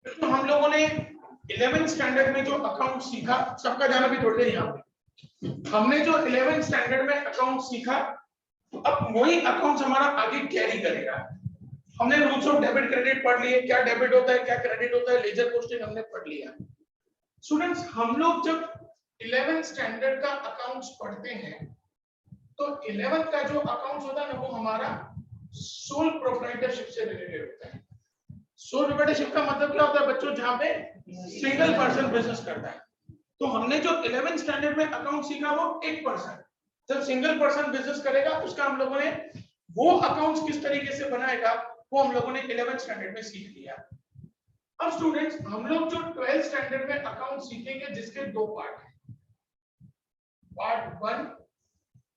तो हम लोगों ने 11th स्टैंडर्ड में जो अकाउंट सीखा, सबका जाना भी थोड़ी देर यहाँ पे, हमने जो 11th स्टैंडर्ड में अकाउंट सीखा, तो अब वही अकाउंट हमारा आगे कैरी करेगा। हमने रूल्स ऑफ डेबिट क्रेडिट पढ़ लिए, क्या डेबिट होता है क्या क्रेडिट होता है, लेजर पोस्टिंग हमने पढ़ लिया। स्टूडेंट्स, हम लोग जब 11th स्टैंडर्ड का अकाउंट्स पढ़ते हैं तो 11th का जो अकाउंट्स होता है ना, वो हमारा सोल प्रोप्राइटरशिप से रिलेटेड होता है। सोल प्रोप्राइटरशिप का मतलब क्या होता है बच्चों? जहां पे सिंगल पर्सन बिजनेस करता है। तो हमने जो 11th स्टैंडर्ड में अकाउंट सीखा वो एक पर्सन, जब सिंगल पर्सन बिजनेस करेगा उसका हम लोगों ने वो अकाउंट्स किस तरीके से बनाएगा वो हम लोगों ने 11th स्टैंडर्ड में सीख लिया। अब स्टूडेंट्स, हम लोग जो 12th स्टैंडर्ड में अकाउंट सीखेंगे जिसके दो पार्ट हैं, पार्ट 1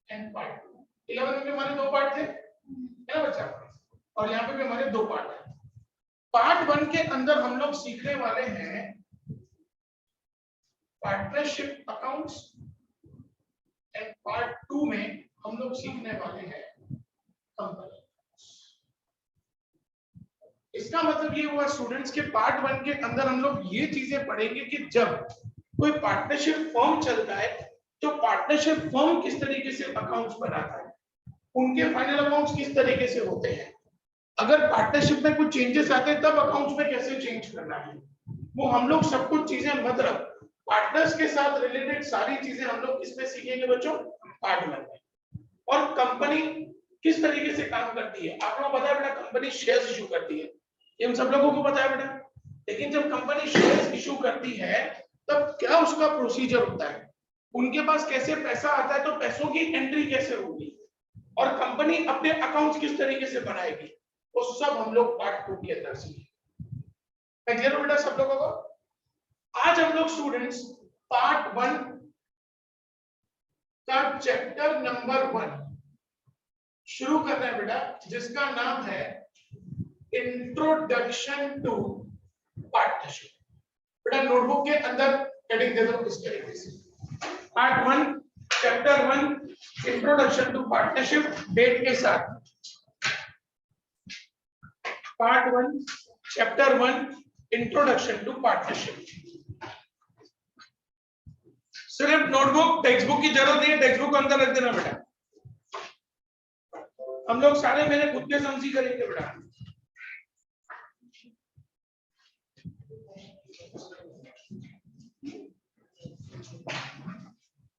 एंड पार्ट 2। 11th में हमारे दो पार्ट थे, है ना बच्चा? और यहाँ पे भी हमारे दो पार्ट हैं। पार्ट 1 के अंदर हम लोग सीखने वाले हैं पार्टनरशिप अकाउंट्स, एंड पार्ट 2 में हम लोग सीखने वाले हैं कंपनी। इसका मतलब ये हुआ स्टूडेंट्स के पार्ट 1 के अंदर हम लोग ये चीजें पढ़ेंगे कि जब कोई पार्टनरशिप फर्म चलता है तो पार्टनरशिप फर्म किस तरीके से अकाउंट्स बनाता है, उनके फाइनल अकाउंट्स किस तरीके से होते हैं, अगर पार्टनरशिप में कुछ चेंजेस आते हैं तब अकाउंट्स में कैसे चेंज करना है, वो हम लोग सब कुछ चीजें मतलब पार्टनर्स के साथ रिलेटेड सारी चीजें हम लोग किसमें सीखेंगे बच्चों? पार्ट 1 में। और कंपनी किस तरीके से काम करती है, आप लोगों को पता है बेटा, कंपनी शेयर्स इशू करती है, ये हम सब लोगों को पता है बेटा। लेकिन जब कंपनी शेयर्स इशू करती है तब क्या उसका प्रोसीजर होता है, उनके पास कैसे पैसा आता है, तो पैसों की एंट्री कैसे होगी, और कंपनी अपने अकाउंट्स किस तरीके से बनाएगी, वो सब हम लोग पार्ट 2 के अंदर सीखेंगे। क्लियर हो बेटा सब लोगों को? आज हम लोग स्टूडेंट्स पार्ट 1 का चैप्टर नंबर 1 शुरू कर रहे हैं बेटा, जिसका नाम है इंट्रोडक्शन टू पार्टनरशिप। बेटा नोटबुक के अंदर हेडिंग दे दो इस तरीके से, part 1 chapter 1 introduction to partnership, date के साथ part 1 chapter 1 introduction to partnership. सिर्फ नोटबुक, टेक्स्ट बुक की जरूरत नहीं है, टेक्स्ट बुक अंदर रख देना बेटा, हम लोग सारे मेरे खुद के समझी करेंगे बेटा।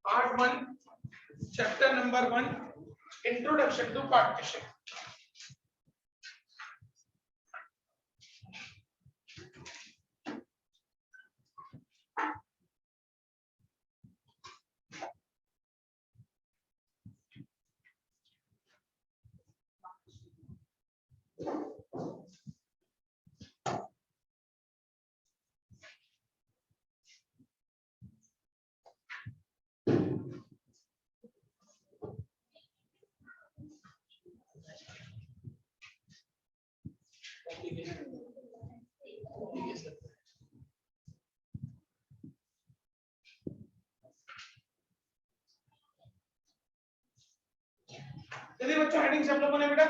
Part 1 chapter number 1 introduction to partnership. चलिए बच्चों, हेडिंग सब लोगों ने बेटा,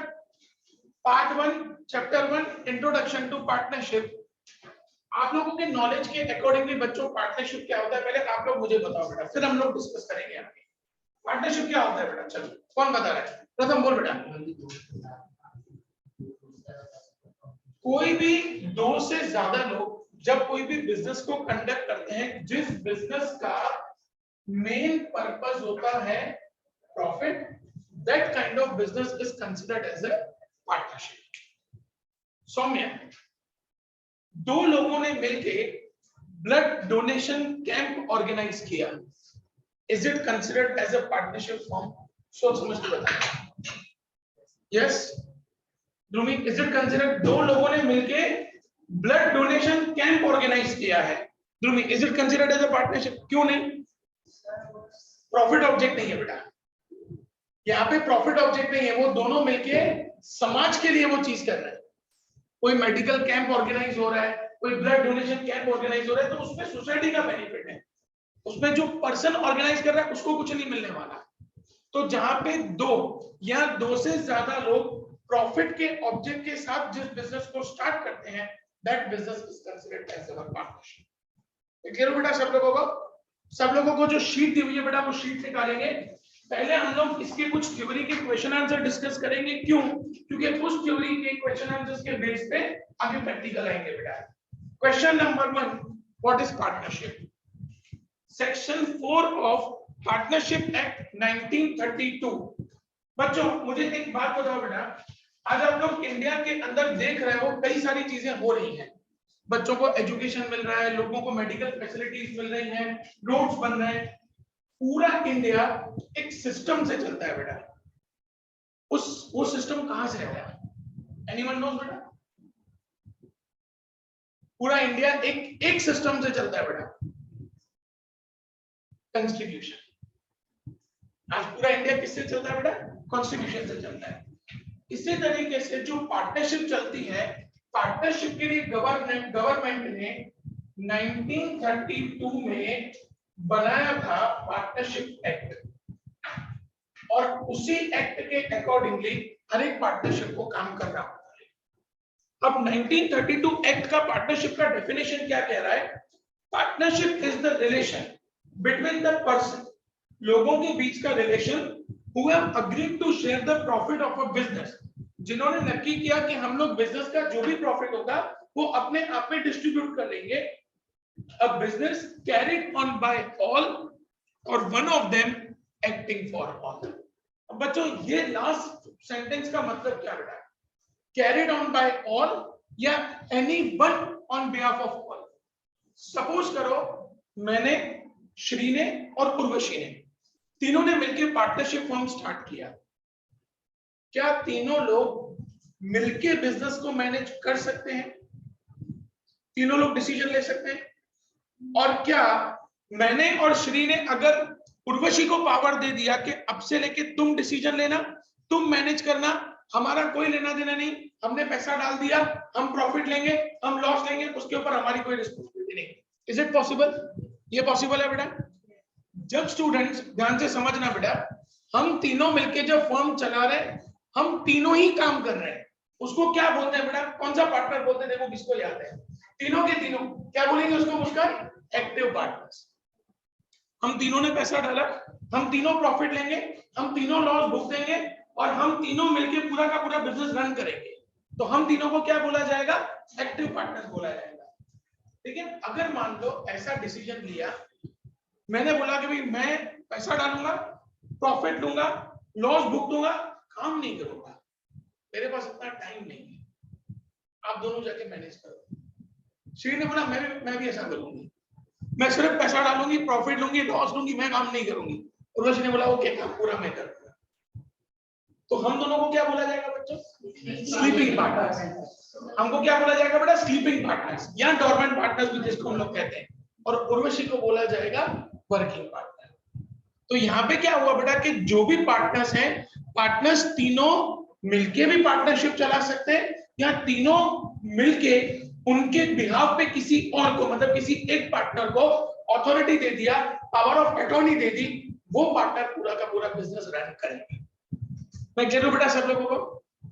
part 1 chapter 1 introduction to partnership. आप लोगों के नॉलेज के अकॉर्डिंगली बच्चों पार्टनरशिप क्या होता है पहले आप लोग मुझे बताओ बेटा, फिर हम लोग डिस्कस करेंगे आगे पार्टनरशिप क्या होता है बेटा। चलो कौन बता रहा है, प्रथम बोल बेटा। कोई भी दो से ज्यादा लोग जब कोई भी बिजनेस को कंडक्ट करते हैं, जिस बिजनेस का मेन पर्पस होता है profit, that kind of business is considered as a partnership. Saumya, दो लोगों ने मिलके ब्लड डोनेशन कैंप ऑर्गेनाइज किया, is it considered as a partnership form? सोच समझ के बताइए। Yes Dhruvi, is it considered? दो लोगों ने मिलके ब्लड डोनेशन कैंप ऑर्गेनाइज किया है, Dhruvi, is it considered as a partnership? क्यों नहीं? प्रॉफिट ऑब्जेक्ट नहीं है बेटा, यहाँ पे प्रॉफिट ऑब्जेक्ट नहीं है, वो दोनों मिलके समाज के लिए वो चीज कर रहे हैं। कोई मेडिकल कैंप ऑर्गेनाइज हो रहा है, कोई ब्लड डोनेशन कैंप ऑर्गेनाइज हो रहा है, तो उसमें सोसाइटी का बेनिफिट है, उसमें जो पर्सन ऑर्गेनाइज कर रहा है उसको कुछ नहीं मिलने वाला। तो जहां पे दो या दो से ज्यादा लोग प्रॉफिट के ऑब्जेक्ट के साथ जिस बिजनेस को स्टार्ट करते हैं that business is considered as our partnership. Clear बेटा सब लोगों को? सब लोगों को जो शीट दी हुई है बेटा वो शीट निकालेंगे। पहले हम लोग इसके कुछ थ्योरी के क्वेश्चन आंसर डिस्कस करेंगे। क्यों? क्योंकि उस थ्योरी के क्वेश्चन आंसर्स के बेस पे आगे प्रैक्टिकल आएंगे बेटा। Question number 1, what is partnership? Section 4 of partnership act 1932। बच्चों मुझे एक बात बताओ बेटा, आज आप लोग इंडिया के अंदर देख रहे हो कई सारी चीजें हो रही हैं। बच्चों को एजुकेशन मिल रहा है, लोगों को मेडिकल फैसिलिटीज मिल रही हैं, रोड्स बन रहे हैं। पूरा इंडिया एक सिस्टम से चलता है बेटा। वो सिस्टम कहां से है? एनीवन नोस बेटा? पूरा इंडिया एक सिस्टम से चलता है बेटा, कॉन्स्टिट्यूशन। आज पूरा इंडिया किससे चलता है बेटा? कॉन्स्टिट्यूशन से चलता है। इसी तरीके से जो पार्टनरशिप चलती है, पार्टनरशिप के लिए गवर्नमेंट ने 1932 में बनाया था पार्टनरशिप एक्ट, और उसी एक्ट के अकॉर्डिंगली हर एक पार्टनरशिप को काम करना होता है। अब 1932 एक्ट का पार्टनरशिप का डेफिनेशन क्या कह रहा है? Partnership is the relation between the person, लोगों के बीच का relation, who have agreed to share the profit of a business, जिन्होंने नक्की किया कि हम लोग बिजनेस का जो भी प्रॉफिट होगा वो अपने आप में डिस्ट्रीब्यूट कर लेंगे। A business carried on by all or one of them acting for all। अब बच्चों ये लास्ट सेंटेंस का मतलब क्या बेटा? Carried on by all या anyone on behalf of all। Suppose करो मैंने, श्री ने और उर्वशी ने, तीनों ने मिलकर पार्टनरशिप फॉर्म स्टार्ट किया। क्या तीनों लोग मिलके बिजनेस को मैनेज कर सकते हैं? तीनों लोग डिसीजन ले सकते हैं? और क्या मैंने और श्री ने अगर उर्वशी को पावर दे दिया कि अब से लेके तुम डिसीजन लेना, तुम मैनेज करना, हमारा कोई लेना देना नहीं, हमने पैसा डाल दिया, हम प्रॉफिट लेंगे, हम लॉस लेंगे, उसके ऊपर हमारी कोई रिस्पॉन्सिबिलिटी नहीं। Is it possible? ये पॉसिबल है बेटा? जब स्टूडेंट्स ध्यान से समझना बेटा, हम तीनों मिलके जब फर्म चला रहे हैं, हम तीनों ही काम कर रहे हैं, उसको क्या बोलते हैं बेटा? कौन सा पार्टनर बोलते हैं? देखो किसको याद है? तीनों के तीनों क्या बोलेंगे उसको? उसका एक्टिव पार्टनर्स। हम तीनों ने पैसा डाला, हम तीनों प्रॉफिट लेंगे, हम तीनों लॉस भुगतेंगे, और हम तीनों मिलके पूरा का पूरा बिजनेस रन करेंगे। तो हम तीनों को क्या बोला जाएगा? एक्टिव पार्टनर्स बोला जाएगा। लेकिन अगर मान लो ऐसा डिसीजन लिया, मैंने बोला कि भाई मैं पैसा डालूंगा, प्रॉफिट लूंगा, लॉस भुगतूंगा, काम नहीं करूंगा, मेरे पास इतना टाइम नहीं है, आप दोनों जाके मैनेज करो। श्री ने बोला मैं भी ऐसा करूंगी, मैं सिर्फ पैसा डालूंगी, प्रॉफिट लूंगी, लॉस लूंगी, मैं काम नहीं करूंगी। उर्वशी ने बोला ओके, काम पूरा मैं करूंगा। तो हम दोनों को क्या बोला जाएगा बच्चों? Sleeping partners. हमको क्या बोला जाएगा बेटा? स्लीपिंग पार्टनर्स या डॉर्मेंट पार्टनर्स भी जिसको हम लोग कहते हैं। और उर्वशी को बोला जाएगा वर्किंग पार्टनर। तो यहाँ पे क्या हुआ बेटा कि जो भी पार्टनर्स हैं, पार्टनर्स तीनों मिलके भी पार्टनरशिप चला सकते हैं, या तीनों मिलके उनके बिहाफ पे किसी और को, मतलब किसी एक पार्टनर को अथॉरिटी दे दिया, पावर ऑफ अटॉर्नी दे दी, वो पार्टनर पूरा का पूरा बिजनेस रन करेंगे। मैं कह रहा हूं बेटा सब लोगों को,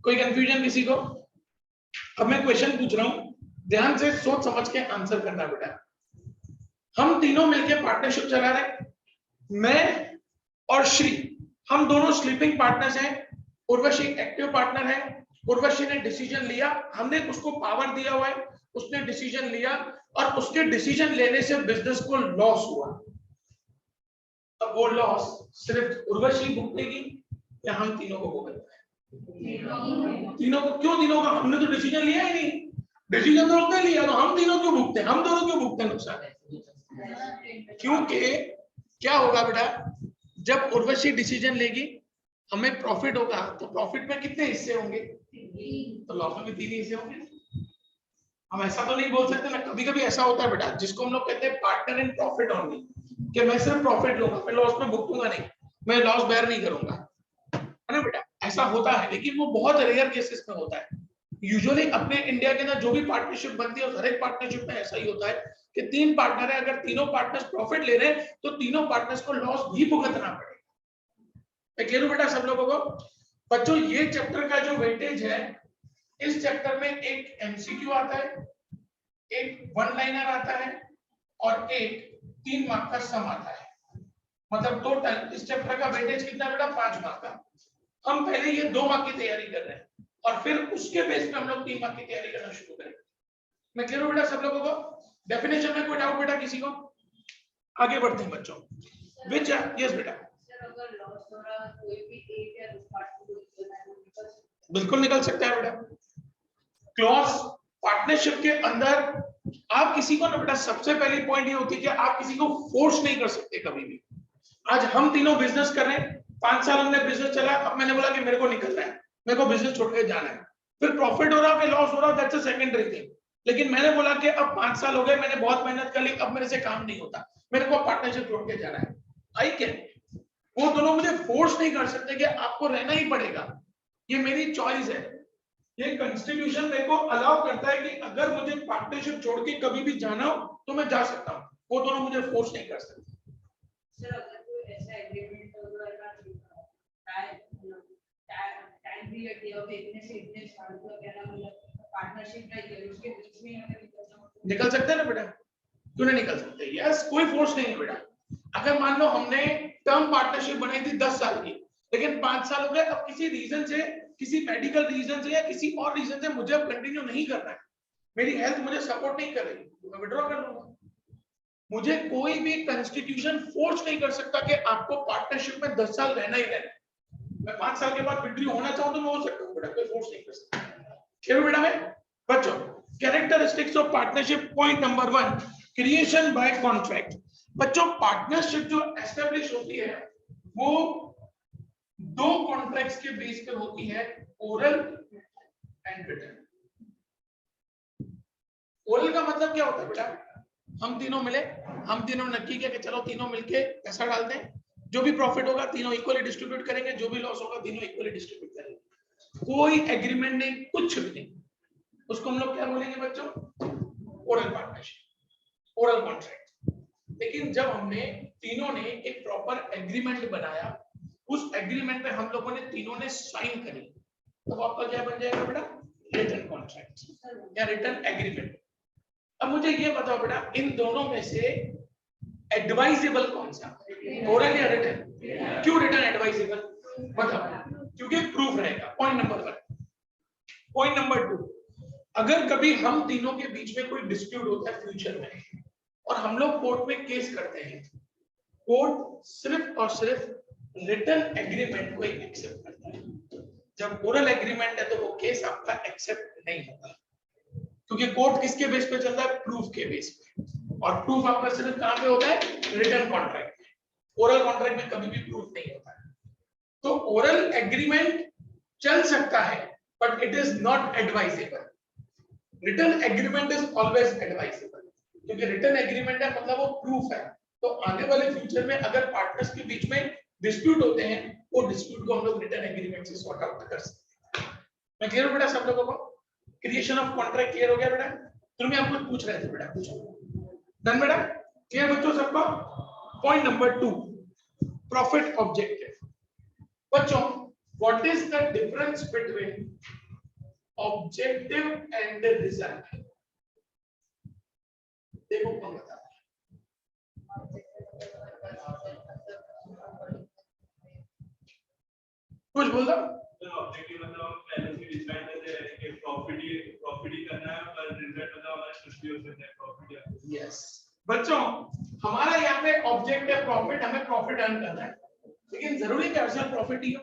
कोई कंफ्यूजन किसी को? अब मैं क्वेश्चन पूछ रहा हूं, ध्यान से सोच समझ के आंसर करना बेटा। हम तीनों मिलकर पार्टनरशिप चला रहे हैं, मैं और श्री, हम दोनों स्लीपिंग पार्टनर्स हैं, उर्वशी एक्टिव पार्टनर है। उर्वशी ने डिसीजन लिया, हमने उसको पावर दिया हुआ है, उसने डिसीजन लिया, और उसके डिसीजन लेने से बिजनेस को लॉस हुआ। अब वो लॉस सिर्फ उर्वशी भुगतेगी या हम तीनों को भुगतना है? तीनों को। क्यों तीनों का? हमने तो डिसीजन लिया ही नहीं, डिसीजन तो उसने लिया, तो हम तीनों क्यों भुगते? हम दोनों क्यों भुगते नुकसान? क्योंकि क्या होगा बेटा, जब उर्वशी डिसीजन लेगी, हमें प्रॉफिट होगा, तो प्रॉफिट में कितने हिस्से होंगे? तो लॉस में भी 3 हिस्से होंगे। हम ऐसा तो नहीं बोल सकते ना, कभी कभी ऐसा होता है बेटा, जिसको हम लोग कहते हैं पार्टनर इन प्रॉफिट ओनली, कि मैं सिर्फ प्रॉफिट लूंगा, मैं लॉस में भुगतूंगा नहीं, मैं लॉस बेयर नहीं करूंगा, है ना बेटा? ऐसा होता है, लेकिन वो बहुत रेयर केसेस में होता है। यूजुअली अपने इंडिया के अंदर जो भी पार्टनरशिप बनती है, हर एक पार्टनरशिप में ऐसा ही होता है कि 3 पार्टनर है, अगर तीनों पार्टनर्स प्रॉफिट ले रहे हैं, तो तीनों पार्टनर्स को लॉस भी भुगतना पड़ेगा। मैं क्लियर हूं बेटा सब लोगों को? बच्चों ये चैप्टर का जो वेटेज है, इस चैप्टर में एक एमसीक्यू आता है, एक वन लाइनर आता है और एक 3 मार्क का सम आता है, मतलब टोटल इस चैप्टर का वेटेज कितना बेटा 5 मार्क का। हम पहले ये 2 मार्क की तैयारी कर रहे हैं और फिर उसके बेस पे हम लोग 3 मार्क की तैयारी करना शुरू करेंगे। मैं क्लियर हूं बेटा सब लोगों को? डेफिनेशन में कोई डाउट बेटा किसी को? आगे बढ़ते हैं बच्चों। विच यस बेटा अगर लॉस हो रहा कोई भी एक या दो पार्ट को बिल्कुल निकल सकता है बेटा। क्लॉज पार्टनरशिप के अंदर आप किसी को ना बेटा, सबसे पहली पॉइंट ये होती है कि आप किसी को फोर्स नहीं कर सकते कभी भी। आज हम तीनों बिजनेस कर रहे हैं, 5 साल हमने बिजनेस चला, अब मैंने बोला कि मेरे को निकलना है, मेरे को बिजनेस छोड़ के जाना है, फिर प्रॉफिट हो रहा है लॉस हो रहा है, दैट्स अ सेकेंडरी थिंग। लेकिन मैंने बोला कि अब 5 साल हो गए, मैंने बहुत मेहनत कर ली, अब मेरे से काम नहीं होता, मेरे को पार्टनरशिप छोड़ के जाना है, आई कैन। वो दोनों मुझे फोर्स नहीं कर सकते कि आपको रहना ही पड़ेगा, ये मेरी चॉइस है। ये कॉन्स्टिट्यूशन मेरे को अलाउ करता है कि अगर मुझे पार्टनरशिप छोड़ के कभी भी जाना हो तो मैं जा सकता हूँ, वो दोनों मुझे फोर्स नहीं कर सकते। सर अगर कोई ऐसा एग्रीमेंट टाइम पीरियड दिया हो इतने से इतने साल का क्या नाम पार्टनरशिप नहीं है, उसके बीच में हमें निकल सकते हैं ना बेटा, क्यों नहीं निकल सकते? यस, कोई फोर्स नहीं है बेटा। अगर मान लो हमने टर्म पार्टनरशिप बनाई थी 10 साल की, लेकिन 5 साल हो गए, अब किसी रीजन से, किसी मेडिकल रीजन से या किसी और रीजन से मुझे अब कंटिन्यू नहीं करना है, मेरी हेल्थ मुझे सपोर्ट नहीं कर रही, तो मैं विड्रॉ कर लूंगा। मुझे कोई भी कॉन्स्टिट्यूशन फोर्स नहीं कर सकता कि आपको पार्टनरशिप में 10 साल रहना ही रहना है। मैं 5 साल के बाद विड्रॉ होना चाहूं तो मैं हो सकता हूं बेटा, कोई फोर्स नहीं कर सकता। चलो बेटा में बच्चों, characteristics of partnership point number 1, creation bye contract. बच्चों पार्टनरशिप जो एस्टेब्लिश होती है वो 2 कॉन्ट्रैक्ट्स के बेस पर होती है, ओरल एंड रिटन। ओरल का मतलब क्या होता है बेटा? हम तीनों मिले, हम तीनों नक्की किया कि चलो तीनों मिलके पैसा डालते हैं, जो भी प्रॉफिट होगा तीनों इक्वली डिस्ट्रीब्यूट करेंगे, जो भी लॉस होगा तीनों इक्वली डिस्ट्रीब्यूट करेंगे। कोई एग्रीमेंट नहीं, कुछ भी नहीं, उसको हम लोग क्या बोलेंगे बच्चों? Oral partnership, oral contract. लेकिन जब हमने तीनों ने एक प्रॉपर एग्रीमेंट बनाया, उस एग्रीमेंट पे हम लोगों ने तीनों ने साइन करी, तो आपका क्या बन जाएगा बेटा? रिटन कॉन्ट्रैक्ट या रिटन एग्रीमेंट। अब मुझे ये बताओ बेटा, इन दोनों में से एडवाइजेबल कौन सा, ओरल या रिटन? क्यों रिटन एडवाइजेबल? बताओ। क्योंकि प्रूफ रहेगा, पॉइंट नंबर 1। पॉइंट नंबर 2, अगर कभी हम तीनों के बीच में कोई डिस्प्यूट होता है फ्यूचर में और हम लोग कोर्ट में केस करते हैं, कोर्ट सिर्फ और सिर्फ रिटन एग्रीमेंट को ही एक्सेप्ट करता है। जब ओरल एग्रीमेंट है तो वो केस आपका एक्सेप्ट नहीं होगा, क्योंकि कोर्ट किसके बेस पे चल रहा है? प्रूफ के बेस पे, और प्रूफ आपका सिर्फ कहां पे होता है? रिटन कॉन्ट्रैक्ट में। ओरल कॉन्ट्रैक्ट में कभी भी प्रूफ नहीं होता है। तो ओरल एग्रीमेंट चल सकता है but it is not advisable. Written agreement is always advisable, क्योंकि रिटन एग्रीमेंट है मतलब वो प्रूफ है। तो आने वाले फ्यूचर में अगर पार्टनर्स के बीच में डिस्प्यूट होते हैं, वो डिस्प्यूट को हम लोग रिटन एग्रीमेंट से सॉर्ट आउट कर सकते हैं। मैं क्लियर हूं बेटा सब लोगों को? क्रिएशन ऑफ कॉन्ट्रैक्ट क्लियर हो गया बेटा? तुम आप कुछ पूछ रहे थे बेटा, पूछो। डन बेटा? क्लियर बच्चों सबको? Point number 2, profit objective. बच्चों what is the difference between objective and the result? देखो कौन बता रहा है, कुछ बोल दो। ऑब्जेक्टिव मतलब हम पहले से डिसाइड करते हैं कि प्रॉफिट ही करना है, पर रिजल्ट मतलब हमारा कुछ भी हो सकता है, प्रॉफिट। यस बच्चों, हमारा यहाँ पे ऑब्जेक्ट है प्रॉफिट, हमें प्रॉफिट अर्न करना है, लेकिन जरूरी क्या है प्रॉफिट ही हो?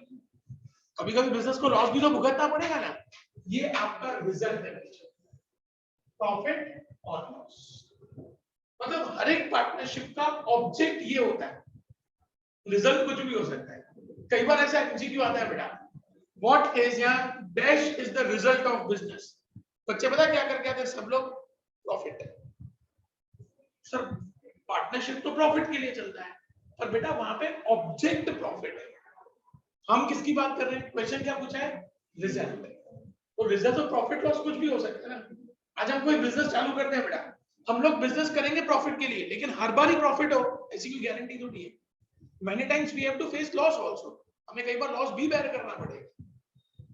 कभी कभी बिजनेस को लॉस भी तो भुगतना पड़ेगा ना। ये आपका रिजल्ट है प्रॉफिट और लॉस। मतलब हर एक पार्टनरशिप का ऑब्जेक्ट ये होता है, रिजल्ट कुछ भी हो सकता है। कई बार ऐसा एमसीक्यू आता है बेटा, व्हाट इज या dash is the result of business. बच्चे पता क्या करके आते हैं सब लोग? प्रॉफिट है सर, पार्टनरशिप तो प्रॉफिट के लिए चलता है, पर बेटा वहां पे ऑब्जेक्ट प्रॉफिट है। हम किसकी बात कर रहे हैं? क्वेश्चन क्या पूछा है? रिजल्ट। तो रिजल्ट तो प्रॉफिट लॉस कुछ भी हो सकता है ना। आज हम कोई बिजनेस चालू करते हैं बेटा, हम लोग बिजनेस करेंगे प्रॉफिट के लिए, लेकिन हर बार ही प्रॉफिट हो ऐसी कोई गारंटी तो नहीं है। Many times we have to face loss also, हमें कई बार लॉस भी बेयर करना पड़ेगा।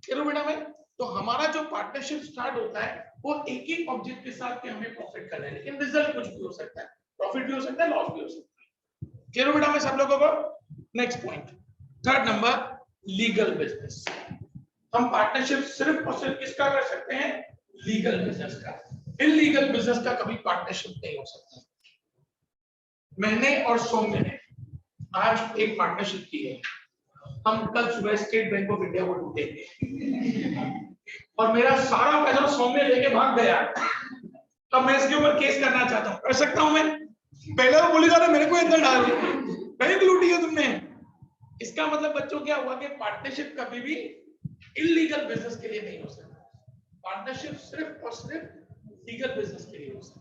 चलो बेटा मैं तो हमारा जो पार्टनरशिप स्टार्ट होता है वो एक ही ऑब्जेक्ट के साथ कि हमें प्रॉफिट करना है, लेकिन रिजल्ट कुछ भी हो सकता है, प्रॉफिट भी हो सकता है, लॉस भी हो सकता है। क्लियर बेटा में सब लोगों को? Next point, third number, legal business. हम पार्टनरशिप सिर्फ और सिर्फ किसका कर सकते हैं? लीगल बिजनेस का। इलीगल बिजनेस का कभी पार्टनरशिप नहीं हो सकता। मैंने और सौम्य ने आज एक पार्टनरशिप की है, हम कल सुबह स्टेट बैंक ऑफ इंडिया को लूटेंगे और मेरा सारा पैसा सौम्य लेके भाग गया। अब मैं इसके ऊपर केस करना चाहता हूं, कर सकता हूं मैं? पहले वो बोली जा रहा मेरे को अंदर डाल दिया, बैंक लूटी है तुमने। इसका मतलब बच्चों क्या हुआ कि पार्टनरशिप कभी भी इलीगल बिजनेस के लिए नहीं हो सकता, पार्टनरशिप सिर्फ और सिर्फ लीगल बिजनेस के लिए हो सकता।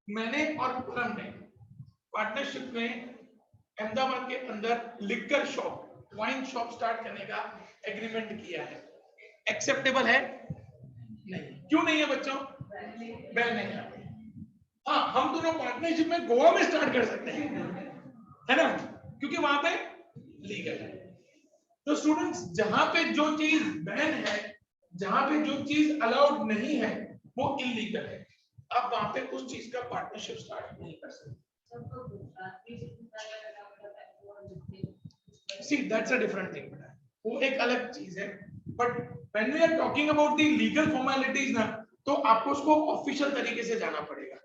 मैंने और पूरम ने पार्टनरशिप में अहमदाबाद के अंदर liquor shop, wine shop start करने का एग्रीमेंट किया है। एक्सेप्टेबल है? नहीं। क्यों नहीं है बच्चों? बैन नहीं है। हाँ, हम दोनों पार्टनरशिप में गोवा में स्टार्ट कर सकते हैं, है ना, क्योंकि वहां पे लीगल है। तो स्टूडेंट्स, जहां पे जो चीज बैन है, जहां पे जो चीज अलाउड नहीं है, वो इलीगल है। अब वहां पे उस चीज का पार्टनरशिप स्टार्ट नहीं कर सकते। See, that's a different thing, बेटा, वो एक अलग चीज है। But when we are talking about the legal formalities ना, तो आपको उसको ऑफिशियल तरीके से जाना पड़ेगा।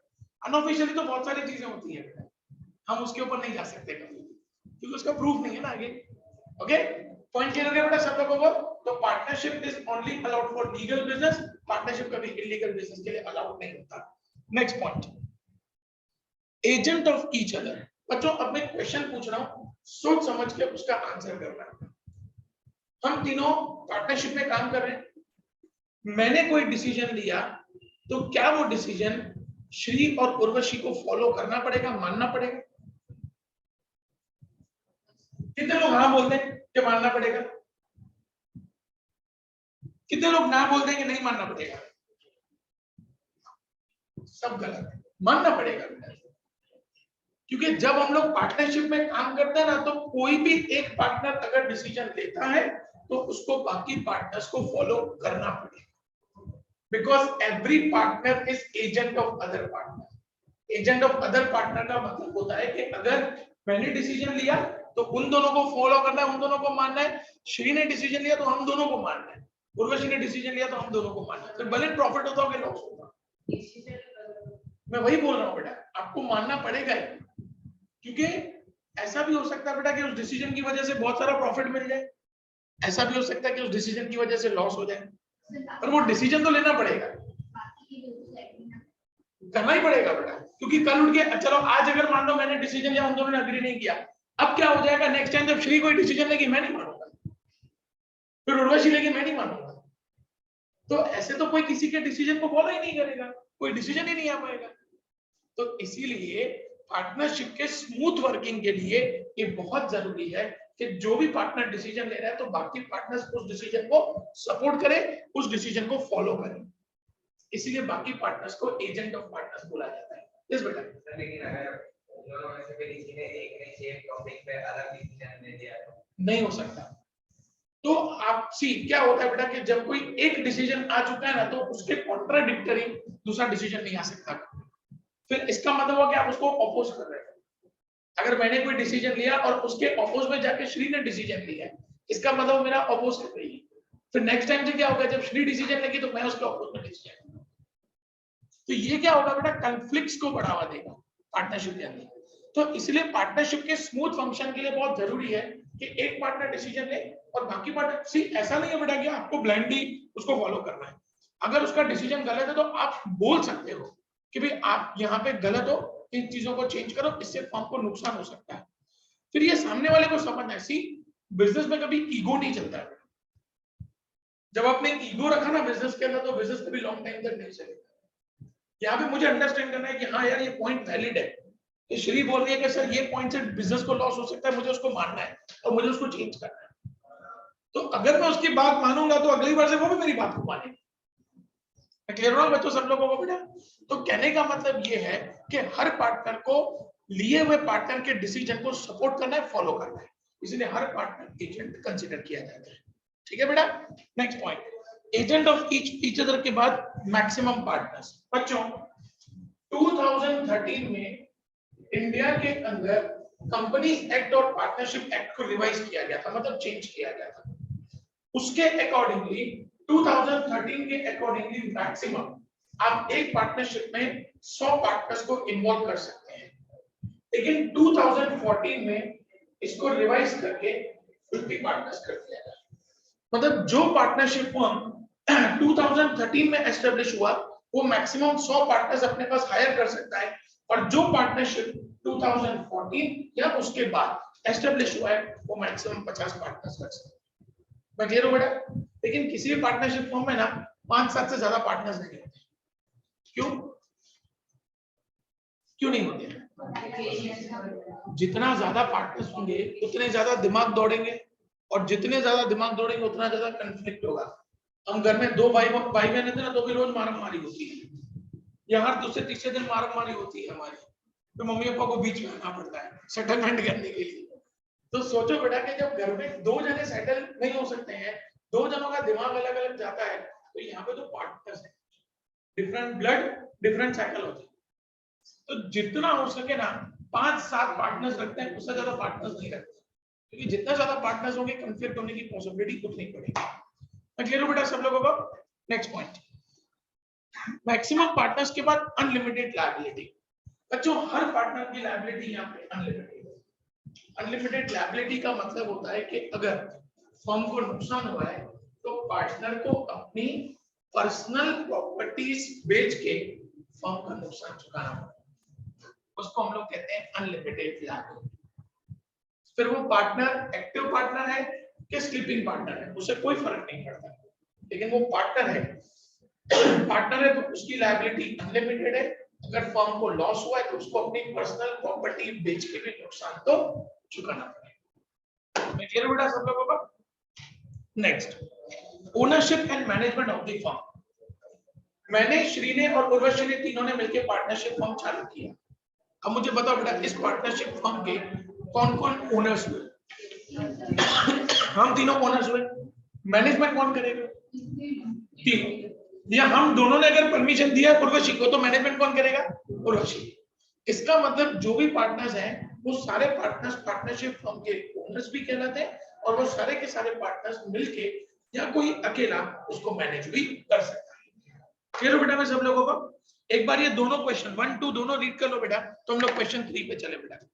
अनऑफिशियली तो बहुत सारी चीजें होती हैं बेटा, हम उसके ऊपर नहीं जा सकते कभी, क्योंकि उसका प्रूफ नहीं है ना आगे। ओके, पॉइंट क्लियर है बेटा सब लोगों को? तो partnership is only allowed for legal business, partnership कभी इलीगल बिजनेस के लिए अलाउड नहीं होता। Next point, agent of each other. बच्चों, अब मैं क्वेश्चन पूछ रहा हूं, सोच समझ के उसका आंसर करना है। हम तीनों पार्टनरशिप में काम कर रहे हैं, मैंने कोई डिसीजन लिया, तो क्या वो डिसीजन श्री और उर्वशी को फॉलो करना पड़ेगा, मानना पड़ेगा? कितने लोग हाँ बोलते हैं कि मानना पड़ेगा? कितने लोग ना बोलते हैं कि नहीं मानना पड़ेगा? सब गलत है, मानना पड़ेगा। क्योंकि जब हम लोग पार्टनरशिप में काम करते हैं ना, तो कोई भी एक पार्टनर अगर डिसीजन लेता है तो उसको बाकी पार्टनर्स को फॉलो करना पड़ेगा, because every partner is agent of other partner. Agent of other partner का मतलब होता है कि अगर मैंने डिसीजन लिया तो उन दोनों को फॉलो करना है, उन दोनों को मानना है। श्री ने डिसीजन लिया तो हम दोनों को मानना है, उर्वशी ने डिसीजन लिया तो हम दोनों को मानना है। तो भले प्रॉफिट होता हो कि लॉस होता, मैं वही बोल रहा हूँ बेटा, आपको मानना पड़ेगा ही। क्योंकि ऐसा भी हो सकता है बेटा कि उस डिसीजन की वजह से बहुत सारा प्रॉफिट मिल जाए, ऐसा भी हो सकता है कि उस डिसीजन की वजह से लॉस हो जाए, पर वो डिसीजन तो लेना पड़ेगा, करना ही पड़ेगा बेटा। क्योंकि कल उठ के चलो आज अगर मान लो मैंने डिसीजन लिया, हम दोनों ने अग्री नहीं किया, अब क्या हो जाएगा? नेक्स्ट टाइम जब श्री कोई डिसीजन लेगी मैं नहीं मानूंगा, फिर उर्वशी लेगी मैं नहीं मानूंगा। तो ऐसे तो कोई किसी के डिसीजन को फॉलो ही नहीं करेगा, कोई डिसीजन ही नहीं आ पाएगा। तो इसीलिए पार्टनरशिप के स्मूथ वर्किंग के लिए ये बहुत जरूरी है कि जो भी पार्टनर डिसीजन ले रहा है तो बाकी पार्टनर्स उस डिसीजन को सपोर्ट करें, उस डिसीजन को फॉलो करें। इसीलिए बाकी पार्टनर्स को एजेंट ऑफ पार्टनर्स बोला जाता है। यस बेटा। लेकिन अगर दोनों में से किसी ने एक ने सेम टॉपिक पे अलग डिसीजन ले लिया तो नहीं हो सकता। तो आप सी क्या होता है बेटा कि जब कोई एक डिसीजन आ चुका है ना, तो उसके कॉन्ट्राडिक्टरी दूसरा डिसीजन नहीं आ सकता। फिर इसका मतलब हुआ कि आप उसको अपोज कर रहे हैं। अगर मैंने कोई डिसीजन लिया और उसके अपोज में जाके श्री ने डिसीजन लिया, इसका मतलब मेरा अपोज कर रही है। फिर नेक्स्ट टाइम से क्या होगा, जब श्री डिसीजन लेगी तो मैं उसके अपोज में डिसीजन। तो ये क्या होगा बेटा, कॉन्फ्लिक्ट्स को बढ़ावा देगा पार्टनरशिप के अंदर। तो इसलिए पार्टनरशिप के स्मूथ फंक्शन के लिए बहुत जरूरी है कि एक पार्टनर डिसीजन ले और बाकी पार्टनर। सी ऐसा नहीं है बेटा कि आपको ब्लाइंडली उसको फॉलो करना है। अगर उसका डिसीजन गलत है तो आप बोल सकते हो कि भाई आप यहाँ पे गलत हो, इन चीजों को चेंज करो, इससे फर्म को नुकसान हो सकता है। फिर ये सामने वाले को समझना है। सी बिजनेस में कभी ईगो नहीं चलता है। जब आपने ईगो रखा ना बिजनेस के अंदर, तो बिजनेस कभी लॉन्ग टाइम तक नहीं चलेगा। यहाँ पे मुझे अंडरस्टैंड करना है कि हाँ यार ये पॉइंट वैलिड है। तो श्री बोल रही है कि सर ये पॉइंट से बिजनेस को लॉस हो सकता है, मुझे उसको मानना है और मुझे उसको चेंज करना है। तो अगर मैं उसकी बात मानूंगा तो अगली बार से वो भी मेरी बात को मानेगी। क्लियर हो बच्चों सब लोगों को बेटा? तो कहने का मतलब ये है कि हर पार्टनर को लिए हुए पार्टनर के डिसीजन को सपोर्ट करना है, फॉलो करना है। इसलिए हर पार्टनर एजेंट कंसीडर किया जाता है। ठीक है बेटा। Next point, agent of each other के बाद मैक्सिमम पार्टनर्स। बच्चों 2013 में इंडिया के अंदर कंपनीज एक्ट और पार्टनरशिप एक्ट को रिवाइज किया गया था, मतलब चेंज किया गया था। उसके अकॉर्डिंगली 2013 के अकॉर्डिंगली मैक्सिमम आप एक पार्टनरशिप में 100 पार्टनर्स को इन्वॉल्व कर सकते हैं, लेकिन 2014 में इसको रिवाइज करके 50 पार्टनर्स कर दिया गया। मतलब जो पार्टनरशिप फर्म 2013 में एस्टेब्लिश हुआ वो मैक्सिमम 100 पार्टनर्स अपने पास हायर कर सकता है, और जो पार्टनरशिप 2014 या उसके बाद एस्टेब्लिश हुआ है वो मैक्सिमम 50 पार्टनर्स कर सकता है। मैं क्लियर हूं बेटा? लेकिन किसी भी पार्टनरशिप फर्म में ना 5-7 से ज्यादा पार्टनर्स नहीं होते। क्यों क्यों नहीं होते? जितना ज्यादा पार्टनर्स होंगे उतने ज्यादा दिमाग दौड़ेंगे, और जितने ज्यादा दिमाग दौड़ेंगे उतना ज्यादा कंफ्लिक्ट होगा। हम घर में 2 भाई बहन थे ना, तो भी रोज मारामारी होती है, या हर दूसरे तीसरे दिन मारामारी होती है हमारी, तो मम्मी पापा को बीच में आना पड़ता है सेटलमेंट करने के लिए। तो सोचो बेटा कि जब घर में 2 जने सेटल नहीं हो सकते हैं, 2 जनों का दिमाग अलग अलग जाता है, तो यहाँ पे तो पार्टनर्स है, डिफरेंट ब्लड डिफरेंट साइकिल होती है। तो जितना हो सके ना 5-7 पार्टनर्स रखते हैं, उससे ज्यादा पार्टनर्स नहीं रखते, क्योंकि जितना ज्यादा पार्टनर्स होंगे कंफ्लिक्ट होने की पॉसिबिलिटी उतनी बढ़ेगी। मैं क्लियर हूं बेटा सब लोगों को? नेक्स्ट पॉइंट, मैक्सिमम पार्टनर्स के बाद अनलिमिटेड लायबिलिटी। बच्चों हर पार्टनर की लायबिलिटी यहाँ पे अनलिमिटेड है। अनलिमिटेड लायबिलिटी का मतलब होता है कि अगर फर्म को नुकसान हुआ है तो पार्टनर को अपनी पर्सनल प्रॉपर्टीज बेच के फर्म का नुकसान चुकाना पड़ता है, उसको हम लोग कहते हैं अनलिमिटेड लायबिलिटी। फिर वो पार्टनर एक्टिव पार्टनर है कि स्लीपिंग पार्टनर है, उससे कोई फर्क नहीं पड़ता, लेकिन वो पार्टनर है तो उसकी लायबिलिटी अनलिमिटेड है। अगर फर्म को लॉस हुआ है तो उसको अपनी पर्सनल प्रॉपर्टी बेच के भी नुकसान तो चुकाना पड़ेगा। मैं क्लियर बेटा सब लोगों को? Next, ownership and management of the firm. मैंने, श्री ने और उर्वशी ने तीनों ने मिलकर पार्टनरशिप फर्म चालू किया। अब मुझे बताओ बेटा इस पार्टनरशिप फर्म के कौन कौन ओनर्स हुए? हम तीनों ओनर्स हुए। मैनेजमेंट कौन करेगा? तीनों। या हम दोनों ने अगर परमिशन दिया उर्वशी को, तो मैनेजमेंट कौन करेगा? उर्वशी। इसका मतलब जो भी पार्टनर्स हैं वो सारे पार्टनर्स पार्टनरशिप फर्म के ओनर्स भी कहलाते हैं, और वो सारे के सारे पार्टनर्स मिलके या कोई अकेला उसको मैनेज भी कर सकता है। क्लियर हो बेटा मैं सब लोगों को? एक बार ये दोनों क्वेश्चन 1, 2 दोनों रीड कर लो बेटा, तो हम लोग क्वेश्चन 3 पे चले बेटा।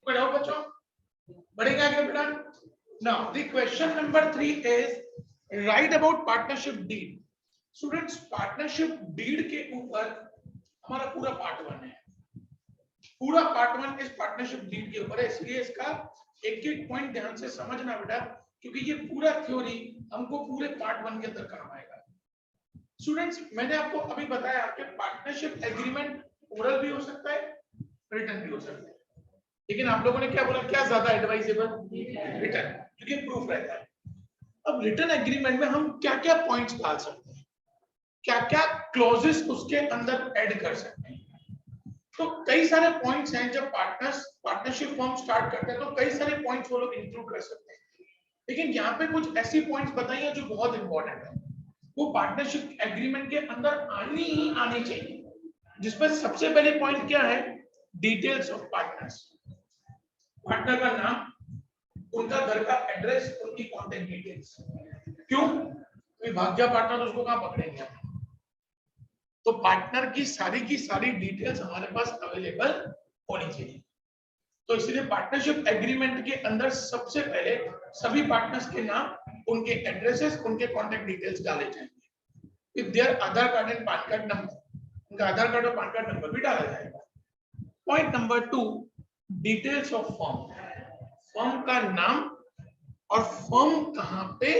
कोई डाउट बच्चों? बढ़ेंगे आगे बेटा। Now the question number 3 is right about partnership deed. Students, partnership deed के ऊपर हमारा पूरा पार्ट 1 है। पूरा पार्ट 1 इस पार्टनरशिप डीड के ऊपर है, इसलिए इसका एक एक पॉइंट ध्यान से समझना बेटा, क्योंकि ये पूरा थ्योरी हमको पूरे पार्ट 1 के अंदर काम आएगा। स्टूडेंट्स, मैंने आपको अभी बताया आपके पार्टनरशिप एग्रीमेंट ओरल भी हो सकता है, रिटन भी हो सकता है, लेकिन आप लोगों ने क्या बोला, क्या ज्यादा एडवाइजेबल? रिटन, क्योंकि प्रूफ रहता है। अब रिटन एग्रीमेंट में हम क्या क्या पॉइंट्स डाल सकते हैं, क्या क्या क्लॉजेस उसके अंदर ऐड कर सकते हैं। तो कई सारे पॉइंट्स हैं, जब पार्टनरशिप फॉर्म स्टार्ट करते हैं तो कई सारे पॉइंट्स वो लोग इंक्लूड कर सकते हैं, लेकिन यहाँ पे कुछ ऐसी पॉइंट्स बताइए जो बहुत इंपॉर्टेंट है, वो पार्टनरशिप एग्रीमेंट के अंदर आनी चाहिए। जिसमें सबसे पहले पॉइंट क्या है? Details of partners. पार्टनर का नाम, उनका घर का एड्रेस, उनकी कॉन्टेक्ट डिटेल्स। क्यों? भाग गया पार्टनर तो उसको कहाँ पकड़ेंगे हम? तो पार्टनर की सारी डिटेल्स हमारे पास अवेलेबल होनी चाहिए। तो इसलिए पार्टनरशिप एग्रीमेंट के अंदर सबसे पहले सभी पार्टनर्स के नाम, उनके एड्रेसेस, उनके कॉन्टेक्ट डिटेल्स डाले जाएंगे with their Aadhaar card and pan card number. उनका आधार कार्ड और पैन कार्ड नंबर भी डाला जाएगा। Point number 2, details of firm. Firm का नाम और फर्म कहां पे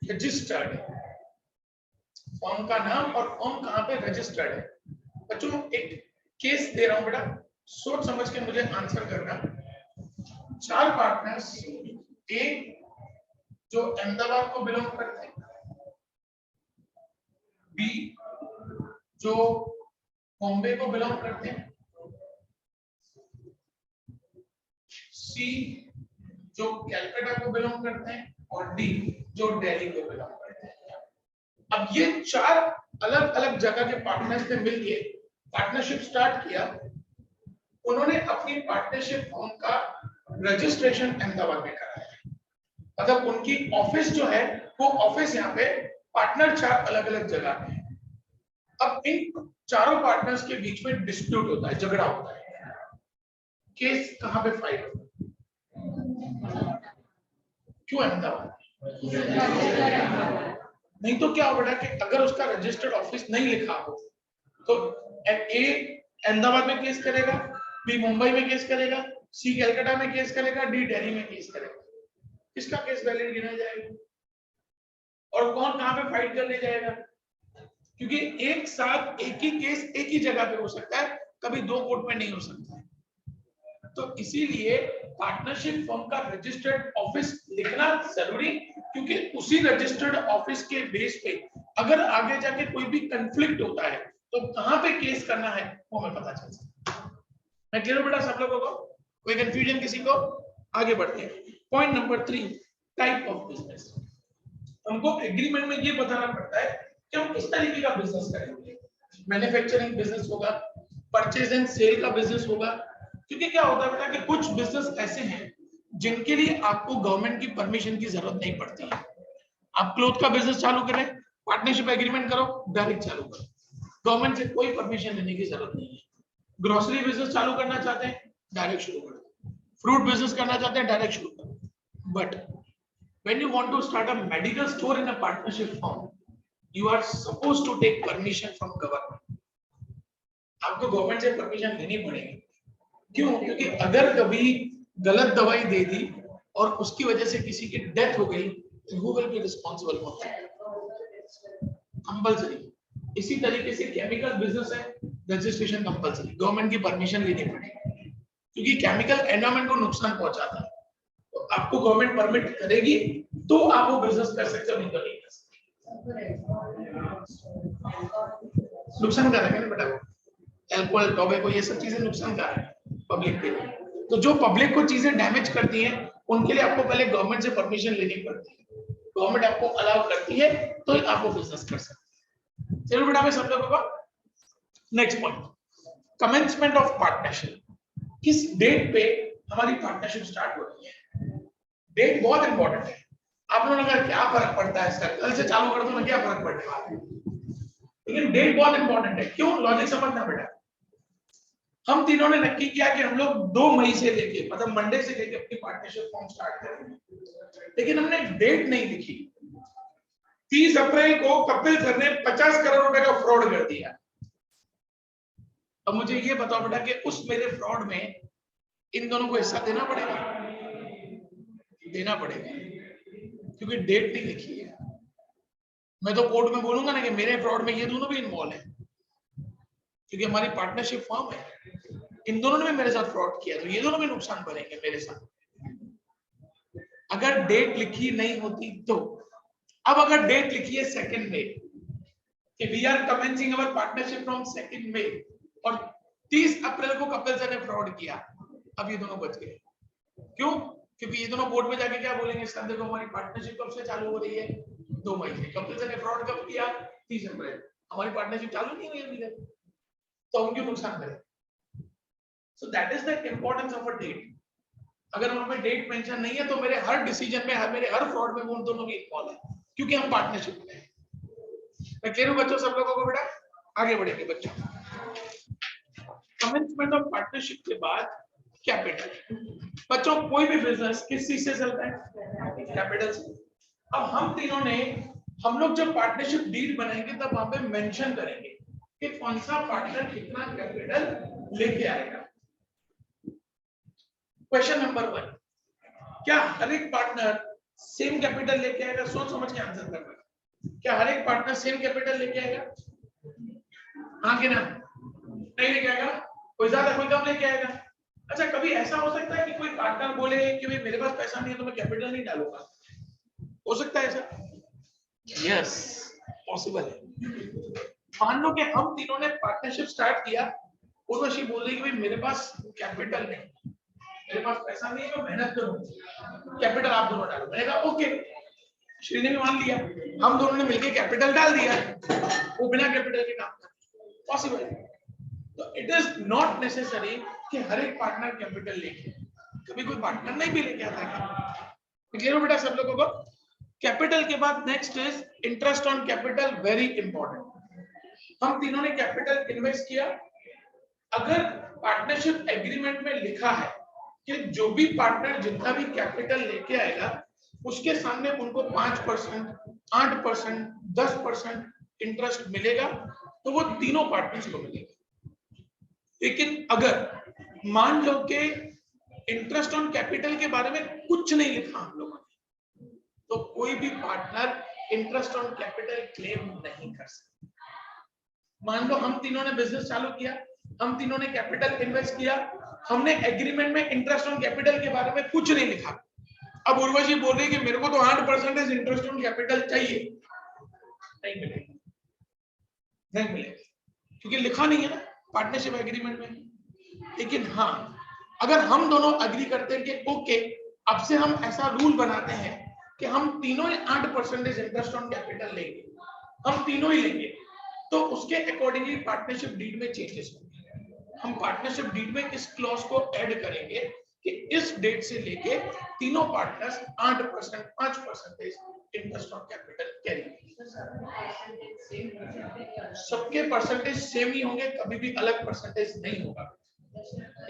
रजिस्टर्ड है। फर्म का नाम और फर्म कहां पे रजिस्टर्ड है। बच्चों, एक केस दे रहा हूं बेटा, सोच समझ के मुझे आंसर करना। 4 पार्टनर्स, ए जो अहमदाबाद को बिलोंग करते हैं, बी जो बॉम्बे को बिलोंग करते हैं, सी जो कलकत्ता को बिलोंग करते हैं, और डी जो दिल्ली को बिलोंग करते हैं। अब ये 4 अलग अलग जगह के पार्टनर्स ने मिलकर पार्टनरशिप स्टार्ट किया। उन्होंने अपनी पार्टनरशिप फॉर्म का रजिस्ट्रेशन अहमदाबाद में कराया। मतलब उनकी ऑफिस जो है वो ऑफिस यहाँ पे पार्टनर 4 अलग अलग जगह पे है। अब इन चारों पार्टनर्स के बीच में डिस्प्यूट होता है, झगड़ा होता है। केस कहां पे फाइल होता है? क्यों अहमदाबाद? नहीं तो क्या होगा कि अगर उसका रजिस्टर्ड ऑफिस नहीं लिखा हो तो ए अहमदाबाद में केस करेगा, बी मुंबई में केस करेगा, सी कलकत्ता में केस करेगा, डी दिल्ली में केस करेगा। किसका केस वैलिड गिना जाएगा और कौन कहां पे फाइट करने जाएगा? क्योंकि एक साथ एक ही केस एक ही जगह पे हो सकता है, कभी 2 कोर्ट में नहीं हो सकता है। तो इसीलिए पार्टनरशिप फर्म का रजिस्टर्ड ऑफिस लिखना जरूरी, क्योंकि उसी रजिस्टर्ड ऑफिस के बेस पे अगर आगे जाके कोई भी कंफ्लिक्ट होता है तो कहां पे केस करना है वो हमें पता चल सकता है। मैं क्लियर बेटा सब लोगों को? कोई कंफ्यूजन किसी को? आगे बढ़ते हैं। Point number 3, type of business. हमको एग्रीमेंट में ये बताना पड़ता है कि हम किस तरीके का बिजनेस करेंगे। मैन्युफैक्चरिंग बिजनेस होगा, परचेज एंड सेल का बिजनेस होगा। क्योंकि क्या होता है बेटा कि कुछ बिजनेस ऐसे हैं जिनके लिए आपको गवर्नमेंट की परमिशन की जरूरत नहीं पड़ती है। आप क्लोथ का बिजनेस चालू करें, पार्टनरशिप एग्रीमेंट करो, डायरेक्ट चालू करो, गवर्नमेंट से कोई परमिशन लेने की जरूरत नहीं है। ग्रोसरी बिजनेस चालू करना चाहते हैं, डायरेक्ट शुरू करो। फ्रूट बिजनेस करना चाहते हैं, डायरेक्ट शुरू करो। But when you want to start a medical store in a partnership firm, you are supposed to take permission from government. आपको गवर्नमेंट से परमिशन लेनी पड़ेगी। क्यों? क्योंकि अगर कभी गलत दवाई दे दी और उसकी वजह से किसी की डेथ हो गई, who will be responsible for that? Compulsory. इसी तरीके से केमिकल बिजनेस है, रजिस्ट्रेशन कंपल्सरी, गवर्नमेंट की परमिशन लेनी पड़ेगी, क्योंकि केमिकल एनवायरनमेंट को नुकसान पहुंचाता है। तो आपको गवर्नमेंट परमिट करेगी तो आप वो बिजनेस कर सकते हो, नहीं तो नहीं कर सकते। नुकसानकारक है ना बेटा, अल्कोहल, टोबैको, ये सब चीजें नुकसानकारक है पब्लिक के लिए। तो जो पब्लिक को चीजें डैमेज करती हैं उनके लिए आपको पहले गवर्नमेंट से परमिशन लेनी पड़ती है। गवर्नमेंट आपको अलाउ करती है तो आप वो बिजनेस कर सकते हैं। चलो बेटा, मैं सब लोगों को next point, commencement of partnership. किस डेट पे हमारी पार्टनरशिप स्टार्ट हो रही है? डेट बहुत इंपॉर्टेंट है। आप लोगों का क्या फर्क पड़ता है इसका? कल से चालू कर दो ना, क्या फर्क पड़ने वाला है? लेकिन डेट बहुत इंपॉर्टेंट है। क्यों? लॉजिक समझना बेटा। हम तीनों ने नक्की किया कि हम लोग 2 मई से लेके मतलब मंडे से लेके अपनी पार्टनरशिप फॉर्म स्टार्ट करेंगे, लेकिन हमने डेट नहीं लिखी। 30 अप्रैल को कपिल सर ने 50 करोड़ रुपए का फ्रॉड कर दिया। अब मुझे ये बताओ बेटा कि उस मेरे फ्रॉड में इन दोनों को हिस्सा देना पड़ेगा, देना पड़ेगा, क्योंकि डेट नहीं लिखी है। मैं तो कोर्ट में बोलूंगा ना कि मेरे फ्रॉड में ये दोनों भी इन्वॉल्व है, क्योंकि हमारी पार्टनरशिप फॉर्म है, इन दोनों ने भी मेरे साथ फ्रॉड किया, तो ये दोनों भी नुकसान भरेंगे मेरे साथ। अगर डेट लिखी नहीं होती तो, अब अगर डेट लिखी है 2 मई कि we are commencing our partnership from 2 May और 30 अप्रैल को कपिल सर ने फ्रॉड किया, अब ये दोनों बच गए। क्यों? क्योंकि ये दोनों कोर्ट में जाके क्या बोलेंगे, सर देखो हमारी पार्टनरशिप कब से चालू हो रही है, 2 मई से। कपिल सर ने फ्रॉड कब किया, 30 अप्रैल। हमारी पार्टनरशिप चालू नहीं हुई अभी तक, तो हम क्यों नुकसान करें? So that is the importance of a date. अगर हमें डेट मेंशन नहीं है तो मेरे हर डिसीजन में, मेरे हर फ्रॉड में वो दोनों भी इन्वॉल्व है, क्योंकि हम पार्टनरशिप में हैं। मैं क्लियर हूं बच्चों सब लोगों को? बेटा आगे बढ़ेंगे बच्चों। कमेंसमेंट ऑफ पार्टनरशिप के बाद कैपिटल। बच्चों कोई भी बिजनेस किस चीज से चलता है? कैपिटल से। अब हम तीनों ने, हम लोग जब पार्टनरशिप डील बनाएंगे तब वहां पे मेंशन करेंगे कि कौन सा पार्टनर कितना कैपिटल लेके आएगा। क्वेश्चन नंबर 1, क्या हर एक पार्टनर सेम कैपिटल लेके आएगा? सोच समझ के आंसर करना। क्या हर एक पार्टनर सेम कैपिटल लेके आएगा? हाँ कि ना? नहीं लेके आएगा, कोई ज्यादा कोई कम लेके आएगा। अच्छा, कभी ऐसा हो सकता है कि कोई पार्टनर बोले कि भाई मेरे पास पैसा नहीं है तो मैं कैपिटल नहीं डालूंगा? हो सकता है ऐसा? यस, पॉसिबल है। मान लो कि हम तीनों ने पार्टनरशिप स्टार्ट किया, उर्वशी बोल रही कि भाई मेरे पास कैपिटल नहीं, मेरे पास पैसा नहीं है, मैं मेहनत करूंगा, कैपिटल आप दोनों डालो। मैंने कहा ओके, श्री ने भी मान लिया, हम दोनों ने मिलकर कैपिटल डाल दिया, वो बिना कैपिटल के काम करते, पॉसिबल है। तो इट इज नॉट नेसेसरी कि हर एक पार्टनर कैपिटल लेके, कभी कोई पार्टनर नहीं भी लेके आता है। क्लियर हो बेटा सब लोगों को? कैपिटल के बाद next is interest on capital, very important. हम तीनों ने कैपिटल इन्वेस्ट किया। अगर पार्टनरशिप एग्रीमेंट में लिखा है कि जो भी पार्टनर जितना भी कैपिटल लेके आएगा उसके सामने उनको 5%, 8%, 10% इंटरेस्ट मिलेगा, तो वो तीनों पार्टनर्स को मिलेगा। लेकिन अगर मान लो कि इंटरेस्ट ऑन कैपिटल के बारे में कुछ नहीं लिखा हम लोगों ने, तो कोई भी partner interest on capital claim नहीं कर सकता। मान लो हम तीनों ने बिजनेस चालू किया, हम तीनों ने कैपिटल इन्वेस्ट किया, हमने एग्रीमेंट में इंटरेस्ट ऑन कैपिटल के बारे में कुछ नहीं लिखा। अब उर्वशी बोल रही कि मेरे को तो 8% इंटरेस्ट ऑन कैपिटल चाहिए, नहीं मिलेगा, नहीं मिलेगा, क्योंकि लिखा नहीं है ना पार्टनरशिप एग्रीमेंट में। लेकिन हाँ, अगर हम दोनों अग्री करते हैं कि ओके अब से हम ऐसा रूल बनाते हैं कि हम तीनों ही 8% इंटरेस्ट ऑन कैपिटल लेंगे, हम तीनों ही लेंगे, तो उसके अकॉर्डिंगली पार्टनरशिप डीड में चेंजेस होंगे। हम पार्टनरशिप डीड में इस क्लॉज को ऐड करेंगे कि इस डेट से लेके तीनों partners 8%, 5% interest on capital carry. सबके परसेंटेज सेम ही होंगे, कभी भी अलग परसेंटेज नहीं होगा।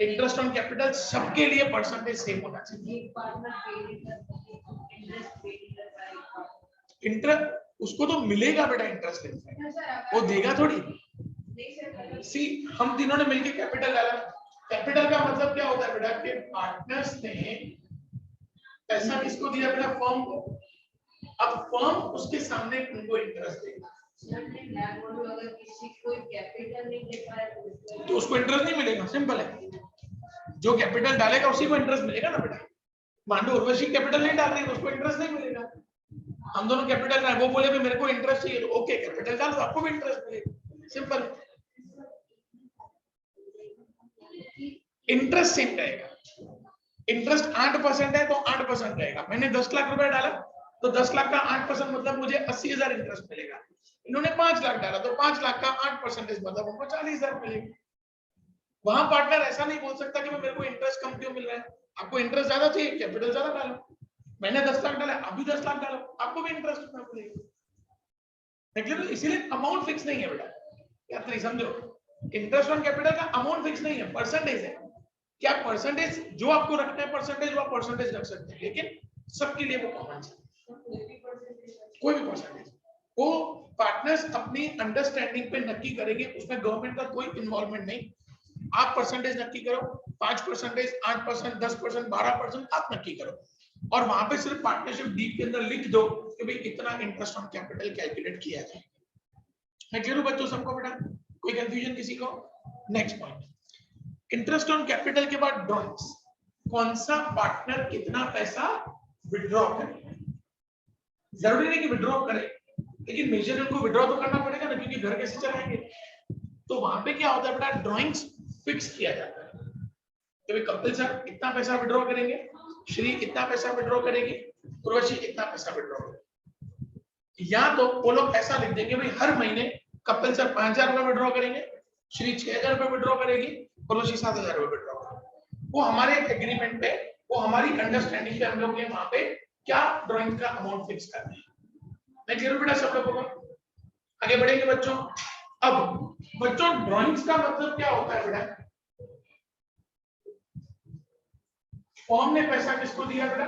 इंटरेस्ट ऑन कैपिटल सबके लिए परसेंटेज सेम होना चाहिए। इंटरेस्ट उसको तो मिलेगा बेटा, इंटरेस्ट वो देगा थोड़ी। सी हम तीनों ने मिलकर कैपिटल डाला। कैपिटल का मतलब क्या होता है बेटा कि पार्टनर्स ने पैसा किसको दिया बेटा? फर्म को। अब फर्म उसके सामने उनको इंटरेस्ट देगा, अगर किसी कोई कैपिटल नहीं दे पाया तो उसको इंटरेस्ट नहीं मिलेगा। सिंपल है, जो कैपिटल डालेगा उसी को इंटरेस्ट मिलेगा ना बेटा। मान लो उर्वशी कैपिटल नहीं डाल रही तो उसको इंटरेस्ट नहीं मिलेगा। हम दोनों कैपिटल डाल, वो बोले भी मेरे को इंटरेस्ट चाहिए, तो ओके कैपिटल डाल दो, आपको भी इंटरेस्ट मिलेगा। सिंपल है, इंटरेस्ट सेम रहेगा। इंटरेस्ट 8% है तो 8% रहेगा। मैंने 10 लाख रुपए डाला तो 10 लाख का 8% मतलब मुझे 80,000 इंटरेस्ट मिलेगा। इन्होंने 5 लाख डाला तो 5 लाख का 8% मतलब उनको 40,000 मिलेगा। वहां पार्टनर ऐसा नहीं बोल सकता कि मेरे को इंटरेस्ट कम क्यों मिल रहा है, आपको इंटरेस्ट ज्यादा चाहिए, कैपिटल ज्यादा डालो। मैंने 10 लाख डाला, आप भी 10 लाख डालो, आपको भी इंटरेस्ट उतना मिलेगा। इसीलिए अमाउंट फिक्स नहीं है बेटा, यात्री समझो। इंटरेस्ट ऑन कैपिटल का अमाउंट फिक्स नहीं है, परसेंटेज है। क्या परसेंटेज जो आपको रखना है परसेंटेज, वो आप परसेंटेज रख सकते हैं, लेकिन सबके लिए वो कॉमन है, कोई भी परसेंटेज। वो पार्टनर्स अपनी अंडरस्टैंडिंग पे नक्की करेंगे, उसमें गवर्नमेंट का कोई इन्वॉल्वमेंट नहीं। आप परसेंटेज नक्की करो, 5%, 8%, 10%, 12% आप नक्की करो, और वहां पे सिर्फ पार्टनरशिप डीड के अंदर लिख दो कि भाई इतना इंटरेस्ट ऑन कैपिटल कैलकुलेट किया जाए। मैं क्लियर हूं बच्चों सबको? बेटा कोई कंफ्यूजन किसी को? Next point, interest on capital के बाद ड्रॉइंग्स। कौन सा पार्टनर कितना पैसा विड्रॉ करे? जरूरी नहीं कि विड्रॉ करे, लेकिन मेजर उनको विड्रॉ तो करना पड़ेगा ना, क्योंकि घर कैसे चलाएंगे। तो वहां पे क्या होता है बेटा, ड्रॉइंग्स फिक्स किया जाता है कि भाई कपिल सर इतना पैसा विड्रॉ करेंगे, श्री इतना पैसा विड्रॉ करेगी, उर्वशी इतना पैसा विड्रॉ करेगी। या तो वो लोग ऐसा लिख देंगे भाई हर महीने कपिल सर 5,000 रुपए विड्रॉ करेंगे, श्री 6,000 रुपए विड्रॉ करेगी, उर्वशी 7,000 रुपए विड्रॉ करेगी। वो हमारे एग्रीमेंट पे, वो हमारी अंडरस्टैंडिंग पे हम लोग वहां पे क्या ड्रॉइंग का अमाउंट फिक्स करते हैं। मैं क्लियर बेटा सब लोगों को? आगे बढ़ेंगे बच्चों। अब बच्चों ड्राइंग्स का मतलब क्या होता है बेटा? फॉर्म ने पैसा किसको दिया बेटा?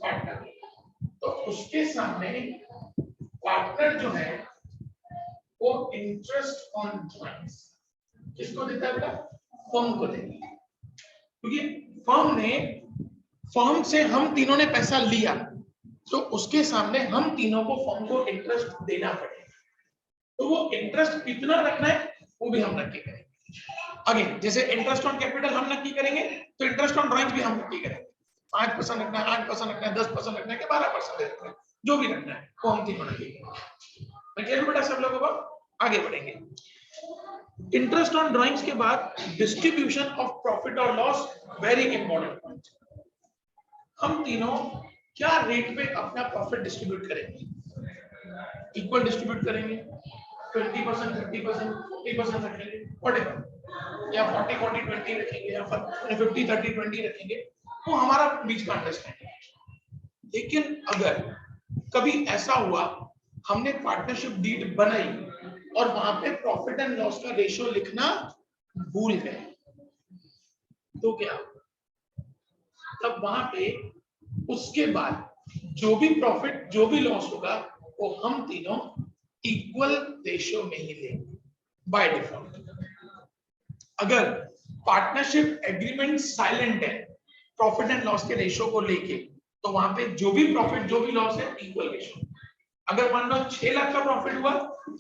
पार्टनर। तो उसके सामने पार्टनर जो है वो इंटरेस्ट ऑन ड्राइंग्स किसको देता है बेटा? फर्म को देता है, क्योंकि फर्म से हम तीनों ने पैसा लिया, तो उसके सामने हम तीनों को फर्म को इंटरेस्ट देना पड़ेगा। तो वो इंटरेस्ट कितना रखना है वो भी हम नक्की करेंगे। अगेन जैसे इंटरेस्ट ऑन कैपिटल हम नक्की करेंगे, तो इंटरेस्ट ऑन ड्राइंग्स भी हम नक्की करेंगे। 5% रखना है, 8% रखना है, 10% रखना है, कि 12% रखना है, जो भी रखना है वो हम तीनों नक्की करेंगे। मैं क्लियर बेटा सब लोगों को? आगे बढ़ेंगे। इंटरेस्ट ऑन ड्राइंग्स के बाद डिस्ट्रीब्यूशन ऑफ प्रॉफिट और लॉस, वेरी इंपॉर्टेंट पॉइंट। हम तीनों क्या रेट पे अपना प्रॉफिट डिस्ट्रीब्यूट करेंगे? इक्वल डिस्ट्रीब्यूट करेंगे, 20%, 30%, 40% रखेंगे, व्हाटएवर, या 40, 40, 20 रखेंगे, या 50, 30, 20 रखेंगे, वो हमारा बीच का अंडरस्टैंडिंग है। लेकिन अगर कभी ऐसा हुआ हमने पार्टनरशिप डीड बनाई और वहां पे प्रॉफिट एंड लॉस का रेशियो लिखना भूल गए, तो क्या? तब वहां पे उसके बाद जो भी प्रॉफिट जो भी लॉस होगा वो हम तीनों इक्वल रेशियो में ही लेंगे बाय डिफॉल्ट। अगर पार्टनरशिप एग्रीमेंट साइलेंट है प्रॉफिट एंड लॉस के रेशियो को लेके, तो वहां पे जो भी प्रॉफिट जो भी लॉस है इक्वल रेशियो। अगर मान लो 6 लाख का प्रॉफिट हुआ,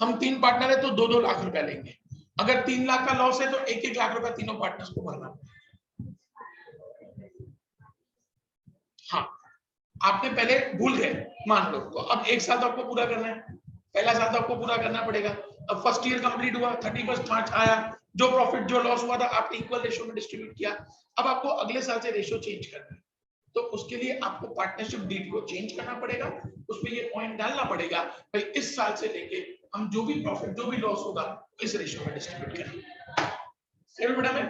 हम 3 पार्टनर है तो 2-2 लाख रुपया लेंगे। अगर 3 लाख का लॉस है तो 1-1 लाख रुपया तीनों पार्टनर्स को भरना। हाँ, आपने पहले भूल गए मान लो, तो अब 1 साल तो आपको पूरा करना है, पहला साल तो आपको पूरा करना पड़ेगा। अब फर्स्ट ईयर कंप्लीट हुआ, 31 मार्च आया, जो प्रॉफिट जो लॉस हुआ था आपने इक्वल रेशियो में डिस्ट्रीब्यूट किया। अब आपको अगले साल से रेशियो चेंज करना है, तो उसके लिए आपको पार्टनरशिप डीड को चेंज करना पड़ेगा, उसमें ये पॉइंट डालना पड़ेगा भाई इस साल से लेके हम जो भी प्रॉफिट जो भी लॉस होगा इस रेशियो में डिस्ट्रीब्यूट करेंगे। बेटा मैं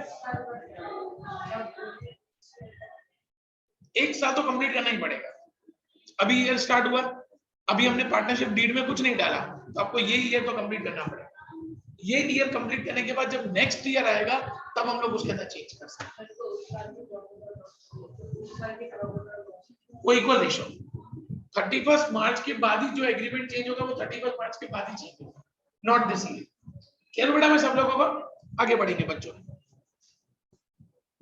1 साल तो कंप्लीट करना ही पड़ेगा। अभी ईयर स्टार्ट हुआ, अभी हमने पार्टनरशिप डीड में कुछ नहीं डाला, तो आपको ये ईयर तो कंप्लीट करना पड़ेगा। ये ईयर कंप्लीट करने के बाद जब नेक्स्ट ईयर आएगा तब हम लोग उसके अंदर चेंज कर सकते हैं। वो इक्वल रेशियो 31 मार्च के बाद ही जो एग्रीमेंट चेंज होगा वो 31 मार्च के बाद ही चेंज होगा, नॉट दिस ईयर। चलो बेटा मैं सब लोगों को आगे बढ़ेंगे बच्चों।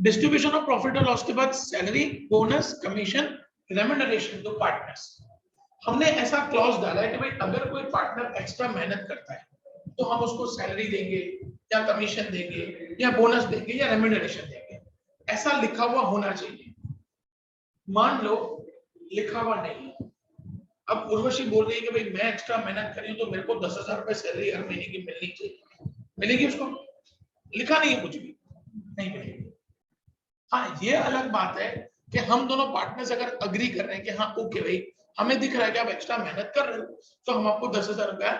डिस्ट्रीब्यूशन ऑफ प्रॉफिट और लॉस के बाद salary, bonus, commission, remuneration to partners. हमने ऐसा क्लॉज डाला है कि भाई अगर कोई पार्टनर एक्स्ट्रा मेहनत करता है तो हम उसको सैलरी देंगे या कमीशन देंगे या बोनस देंगे या रेम्यूनरेशन देंगे। ऐसा लिखा हुआ होना चाहिए। मान लो लिखा हुआ नहीं, अब उर्वशी बोल रही है कि भाई मैं एक्स्ट्रा मेहनत करी हूं तो मेरे को 10,000 रुपए सैलरी हर महीने की मिलनी चाहिए, मिलेगी उसको? लिखा नहीं है कुछ भी, नहीं मिलेगी। हाँ, ये अलग बात है कि हम दोनों पार्टनर्स अगर अग्री कर रहे हैं कि हाँ ओके भाई हमें दिख रहा है कि आप एक्स्ट्रा मेहनत कर रहे हो तो हम आपको 10,000 रुपया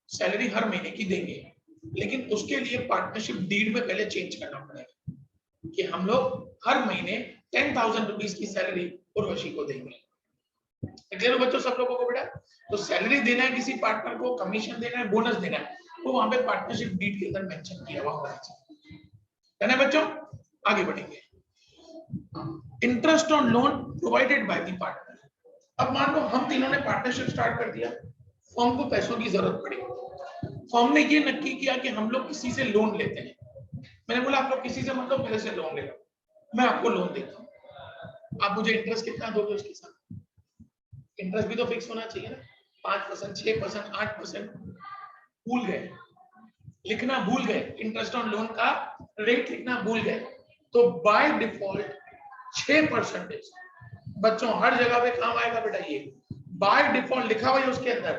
सैलरी हर महीने की देंगे, लेकिन उसके लिए पार्टनरशिप डीड में पहले चेंज करना पड़ेगा कि हम लोग हर महीने 10,000 रुपीज की सैलरी उर्वशी को देंगे। क्लियर हो बच्चों सब लोगों को बेटा? तो सैलरी देना है किसी पार्टनर को, कमीशन देना है, बोनस देना है, वो वहां पे पार्टनरशिप डीड के अंदर मेंशन किया हुआ होना चाहिए, है ना बच्चों? आगे बढ़ेंगे। Interest on loan provided by the partner. अब मान लो हम तीनों ने पार्टनरशिप स्टार्ट कर दिया, फर्म को पैसों की जरूरत पड़ी, फर्म ने ये नक्की किया कि हम लोग किसी से लोन लेते हैं। मैंने बोला आप लोग किसी से मतलब मेरे से लोन ले लो, मैं आपको लोन देता हूँ, आप मुझे इंटरेस्ट कितना दोगे उसके साथ? इंटरेस्ट भी तो फिक्स होना चाहिए ना, 5%, 6%, 8%। भूल गए, लिखना भूल गए, इंटरेस्ट ऑन लोन का रेट लिखना भूल गए, तो बाय डिफॉल्ट 6%। बच्चों हर जगह पे काम आएगा बेटा ये, बाय डिफॉल्ट लिखा हुआ है उसके अंदर।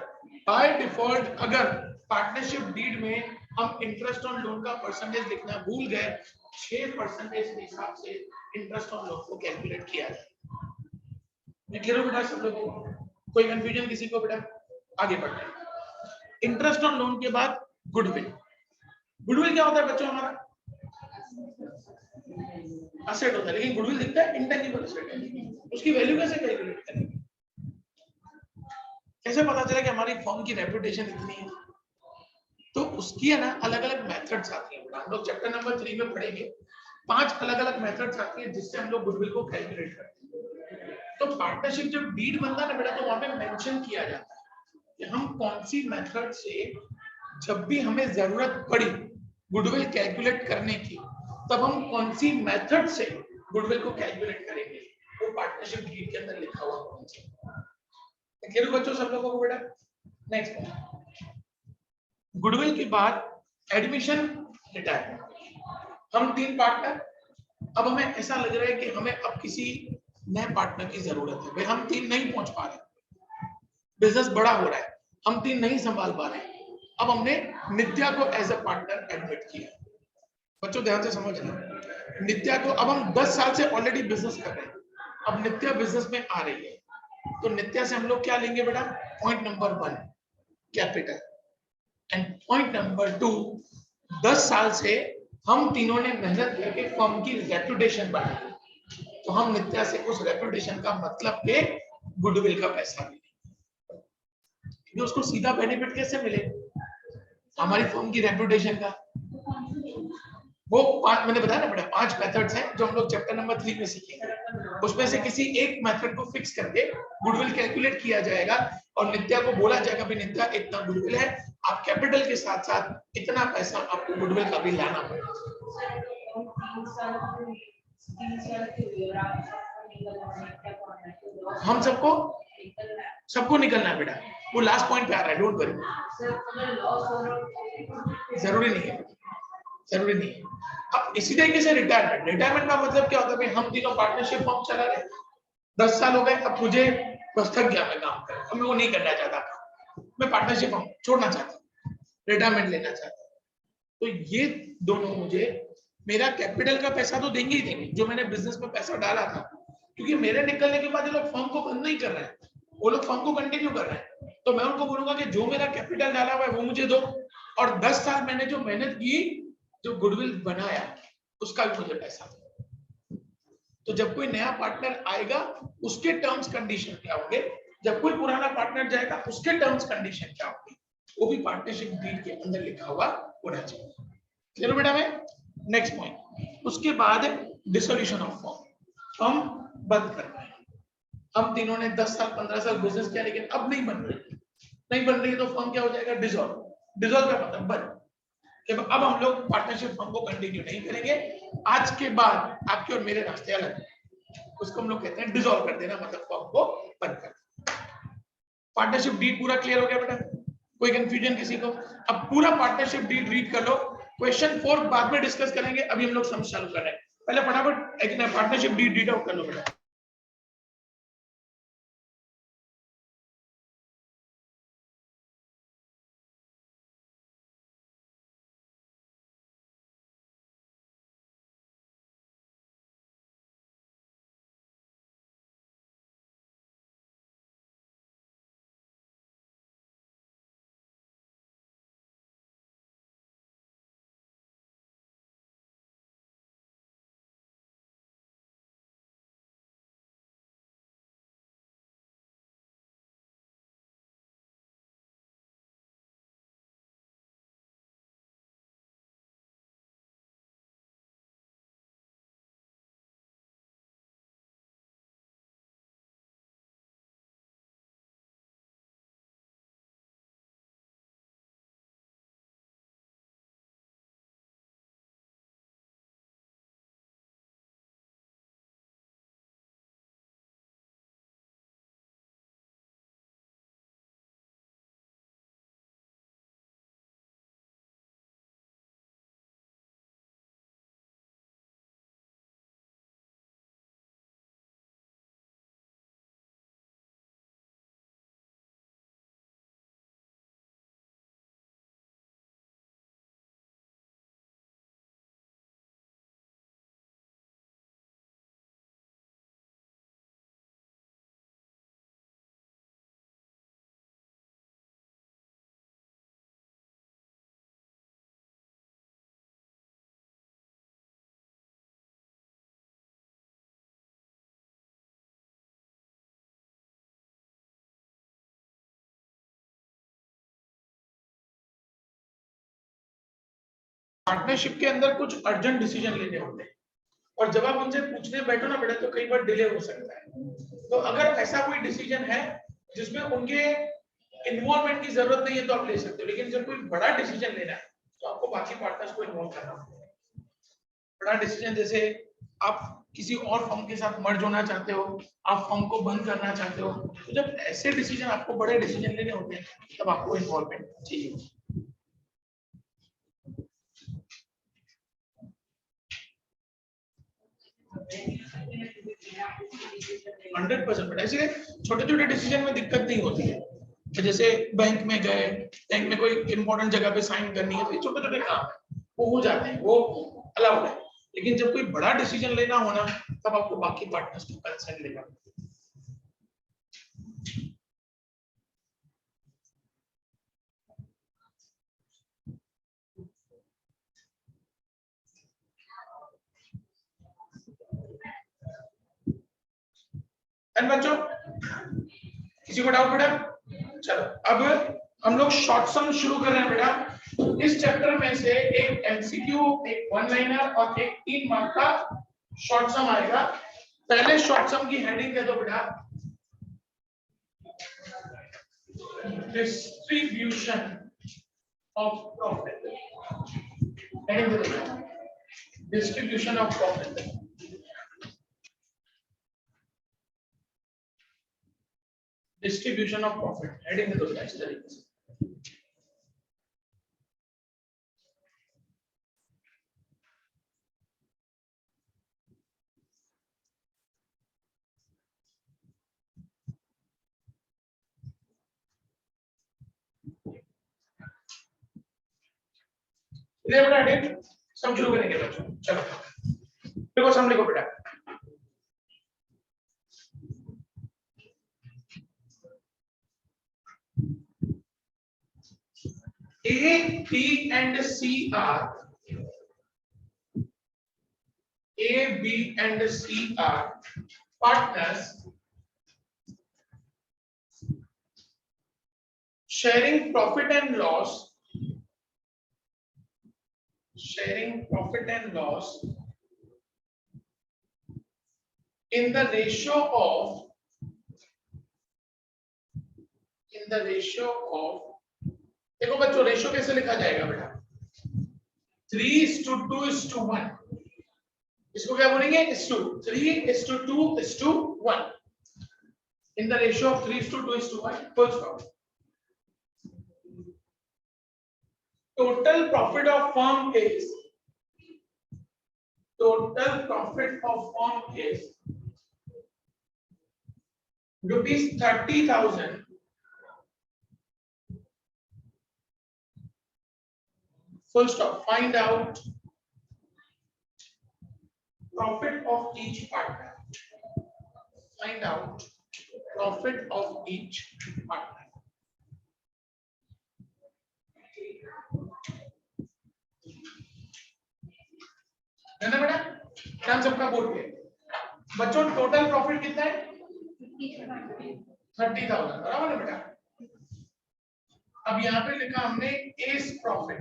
बाय डिफॉल्ट अगर पार्टनरशिप डीड में हम इंटरेस्ट ऑन लोन का परसेंटेज लिखना भूल गए, 6% के हिसाब से इंटरेस्ट ऑन लोन को कैलकुलेट किया जाए। क्लियर हो बेटा सब लोगों को? कोई कंफ्यूजन किसी को बेटा? आगे बढ़ते हैं। इंटरेस्ट ऑन लोन के बाद गुडविल। गुडविल क्या होता है बच्चों? हमारा असेट होता है, लेकिन गुडविल दिखता है इंटेंजिबल असेट है। उसकी वैल्यू कैसे कैलकुलेट करेंगे? कैसे पता चले कि हमारी फर्म की रेपुटेशन इतनी है? तो उसकी है ना अलग अलग मेथड्स आती हैं, हम लोग चैप्टर नंबर 3 में पढ़ेंगे। 5 अलग अलग मेथड्स आती हैं जिससे हम लोग गुडविल को कैलकुलेट करते हैं। तो पार्टनरशिप जब डीड बनता है ना बेटा, तो वहां पे मेंशन किया जाता है कि हम कौन सी मेथड से जब भी हमें जरूरत पड़ी गुडविल कैलकुलेट करने की, तब हम कौन सी मेथड से गुडविल को कैलकुलेट करेंगे, वो पार्टनरशिप डीड के अंदर लिखा हुआ होना चाहिए। क्लियर बच्चों सब लोगों को बेटा? नेक्स्ट, गुडविल के बाद एडमिशन रिटायरमेंट। हम 3 पार्टनर, अब हमें ऐसा लग रहा है कि हमें अब किसी नए पार्टनर की जरूरत है, भाई हम 3 नहीं पहुंच पा रहे, बिजनेस बड़ा हो रहा है, हम 3 नहीं संभाल पा रहे, अब हमने नित्या को एज अ पार्टनर एडमिट किया। बच्चों ध्यान से समझना, नित्या को अब हम 10 साल से ऑलरेडी बिजनेस कर रहे हैं, अब नित्या बिजनेस में आ रही है, तो नित्या से हम लोग क्या लेंगे बेटा? Point number 1 capital, and point number 2 10 साल से हम तीनों ने मेहनत करके फर्म की रेपुटेशन बढ़ाई, तो हम नित्या से उस रेपुटेशन का मतलब के गुडविल का पैसा मिले। उसको सीधा बेनिफिट कैसे मिले? हमारी फर्म की रेपुटेशन का। वो 5 मैंने बताया ना बेटा, 5 मेथड्स हैं जो हम लोग चैप्टर नंबर 3 में सीखेंगे। उसमें से किसी एक मेथड को फिक्स करके गुडविल कैलकुलेट किया जाएगा और नित्या को बोला जाएगा भी नित्या इतना गुडविल है, आप कैपिटल के साथ साथ इतना पैसा आपको गुडविल का भी लाना पड़ेगा। हम सबको निकलना है बेटा, वो लास्ट पॉइंट पे आ रहा है, डोंट वरी। जरूरी नहीं है, जरूरी नहीं है। अब इसी तरीके से रिटायरमेंट का मतलब क्या होता है? भाई हम तीनों पार्टनरशिप फर्म चला रहे, 10 साल हो गए, अब मुझे बस थक गया मैं काम कर, अब मैं वो नहीं करना चाहता, मैं पार्टनरशिप फर्म छोड़ना चाहता हूँ, रिटायरमेंट लेना चाहता हूँ। तो ये दोनों मुझे मेरा कैपिटल का पैसा तो देंगे ही देंगे, जो मैंने बिजनेस में पैसा डाला था, क्योंकि मेरे निकलने के बाद ये लोग फर्म को बंद नहीं कर रहे हैं, वो लोग फर्म को कंटिन्यू कर रहे हैं। तो मैं उनको बोलूंगा कि जो मेरा कैपिटल डाला हुआ है वो मुझे दो, और 10 साल मैंने जो मेहनत की, जो गुडविल बनाया, उसका भी मुझे पैसा दो। तो जब कोई नया पार्टनर आएगा उसके टर्म्स कंडीशन क्या होंगे, जब कोई पुराना पार्टनर जाएगा उसके टर्म्स कंडीशन क्या होंगे, वो भी पार्टनरशिप डीड के अंदर लिखा हुआ होना चाहिए। चलो बेटा में नेक्स्ट पॉइंट, उसके बाद डिसोल्यूशन ऑफ फर्म बंद करना है। हम तीनों ने 10 साल 15 साल बिजनेस किया, लेकिन अब नहीं बन रही है, तो फर्म क्या हो जाएगा? डिसॉल्व। डिसॉल्व का मतलब बंद। अब हम लोग पार्टनरशिप फर्म को कंटिन्यू नहीं करेंगे, आज के बाद आपके और मेरे रास्ते अलग, उसको हम लोग कहते हैं डिसॉल्व कर देना, मतलब फर्म को बंद कर। पार्टनरशिप डीड पूरा क्लियर हो गया बेटा? कोई कंफ्यूजन किसी को? अब पूरा पार्टनरशिप डीड रीड कर लो, क्वेश्चन 4 बाद में डिस्कस करेंगे, अभी हम लोग समझ चालू कर रहे हैं। पहले फटाफट एक पार्टनरशिप डीड रीड आउट कर लो बेटा। पार्टनरशिप के अंदर कुछ अर्जेंट डिसीजन लेने होते हैं और जब आप उनसे पूछने बैठो ना बेटा तो कई बार डिले हो सकता है। तो अगर ऐसा कोई डिसीजन है जिसमें उनके इन्वॉल्वमेंट की जरूरत नहीं है तो आप ले सकते हो, लेकिन जब कोई बड़ा डिसीजन लेना है तो आपको बाकी पार्टनर्स को इन्वॉल्व करना होता है। बड़ा डिसीजन जैसे आप किसी और फर्म के साथ मर्ज होना चाहते हो, आप फर्म को बंद करना चाहते हो, तो जब ऐसे डिसीजन आपको बड़े डिसीजन लेने होते हैं तब आपको इन्वॉल्वमेंट चाहिए। 100% बेटा, इसलिए छोटे छोटे डिसीजन में दिक्कत नहीं होती है। तो जैसे बैंक में गए, बैंक में कोई इंपॉर्टेंट जगह पे साइन करनी है, तो ये छोटे छोटे काम है वो हो जाते हैं, वो अलाउड है। लेकिन जब कोई बड़ा डिसीजन लेना हो ना तब आपको बाकी पार्टनर्स का कंसेंट लेना होगा। बच्चों किसी को डाउट बेटा? चलो अब हम लोग शॉर्ट सम शुरू कर रहे हैं बेटा। इस चैप्टर में से एक एमसीक्यू, एक वन लाइनर और एक 3 मार्क का शॉर्ट सम आएगा। पहले शॉर्ट सम की हेडिंग दे दो बेटा, डिस्ट्रीब्यूशन ऑफ प्रॉफिट। हेडिंग दे दो बेटा, distribution of profit. Distribution of profit heading दे दो बेटा इस तरीके से। बेटा हेडिंग सम शुरू करेंगे बच्चों। चलो देखो सम लिखो बेटा। A, B and C are partners sharing profit and loss in the ratio of देखो बच्चों रेशियो कैसे लिखा जाएगा बेटा, 3:2:1। इसको क्या बोलेंगे? 3:2:1 in the ratio of 3:2:1 full stop। Total profit of firm is rupees 30,000 full stop। Find out profit of each partner। Find out profit of each partner। है ना बेटा? ध्यान सबका बोल के बच्चों टोटल प्रॉफिट कितना है? 30,000 बराबर है बेटा। अब यहाँ पे लिखा हमने एस प्रॉफिट,